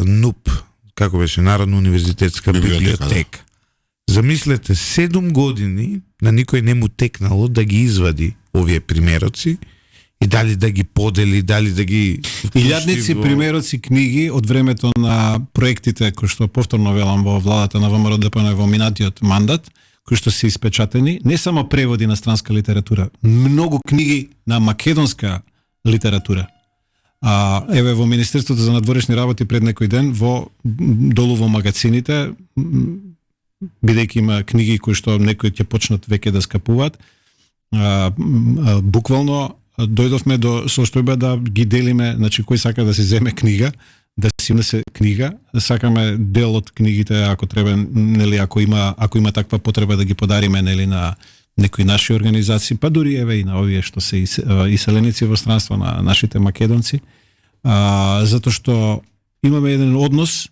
НУП, како беше, Народна универзитетска библиотека. Замислете, 7 години на никој не му текнало да ги извади овие примероци и дали да ги подели, дали да ги... Илјадници примероци книги од времето на проектите кои што повторно велам во владата на ВМРО ДПМН во минатиот мандат, кои што се испечатени, не само преводи на странска литература, многу книги на македонска литература. Еве во Министерството за надворешни работи пред некој ден долу во магазините, бидејќи има книги кои што некои ќе почнат веќе да скапуваат, буквално дојдовме до состојба да ги делиме, значи кој сака да се земе книга, да си унесе книга, сакаме дел од книгите ако треба, нели, ако има таква потреба да ги подариме, нели, на некои наши организации, па дури еве и на овие што се иселеници во странство, на нашите македонци, затоа што имаме еден однос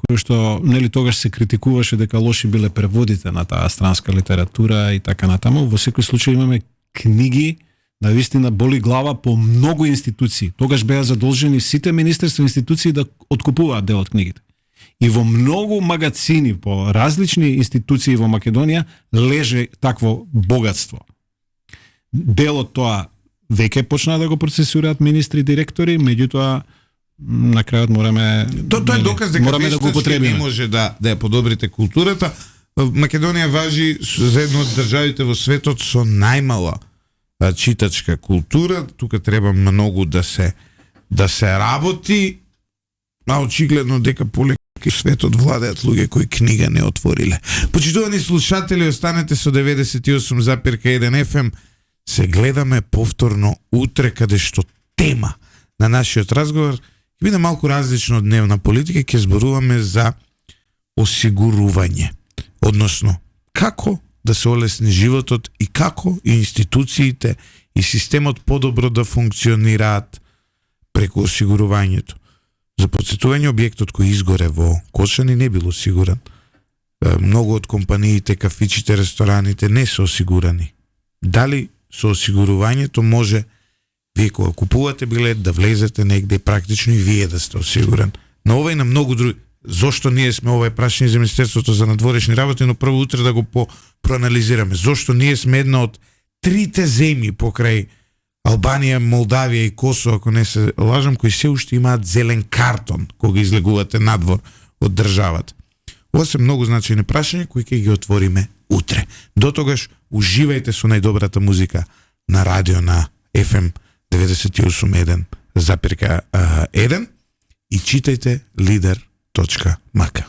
кој што, нели, тогаш се критикуваше дека лоши биле преводите на таа странска литература и така натаму. Во секој случај имаме книги, навистина боли глава по многу институции. Тогаш беа задолжени сите министерства и институции да откупуваат дел од книгите. И во многу магазини, по различни институции во Македонија леже такво богатство. Дел од тоа веќе почна да го процесираат министри и директори, меѓутоа на крајот мораме Тоа е доказ дека да го употребиме. Не може да ја подобрите културата. Македонија важи за една од државите во светот со најмала читачка култура. Тука треба многу да се работи, а очигледно дека полека светот владеат луѓе кои книга не отвориле. Почитувани слушатели, останете со 98,1 FM. Се гледаме повторно утре, каде што тема на нашиот разговор ќе биде малку различно од дневна политика, ќе зборуваме за осигурување. Односно, како да се олесни животот и како и институциите и системот подобро да функционираат преку осигурувањето. За потсетување, објектот кој изгоре во Кошани не бил осигуран. Многу од компаниите, кафичите, рестораните не се осигурани. Дали со осигурувањето може вие кога купувате билет да влезете негде и практично и вие да сте осигуран. На ова и на многу други. Зошто ние сме ова е прашање за Министерството за надворешни работи, но прво утре да го проанализираме. Зошто ние сме една од трите земји покрај Албанија, Молдавија и Косово, ако не се лажам, кои се уште имаат зелен картон кога излегувате надвор од државата. Ова се многу значајни прашања кои ќе ги отвориме утре. До тогаш уживајте со најдобрата музика на радио на FM 98.1 и читајте Lider.mk.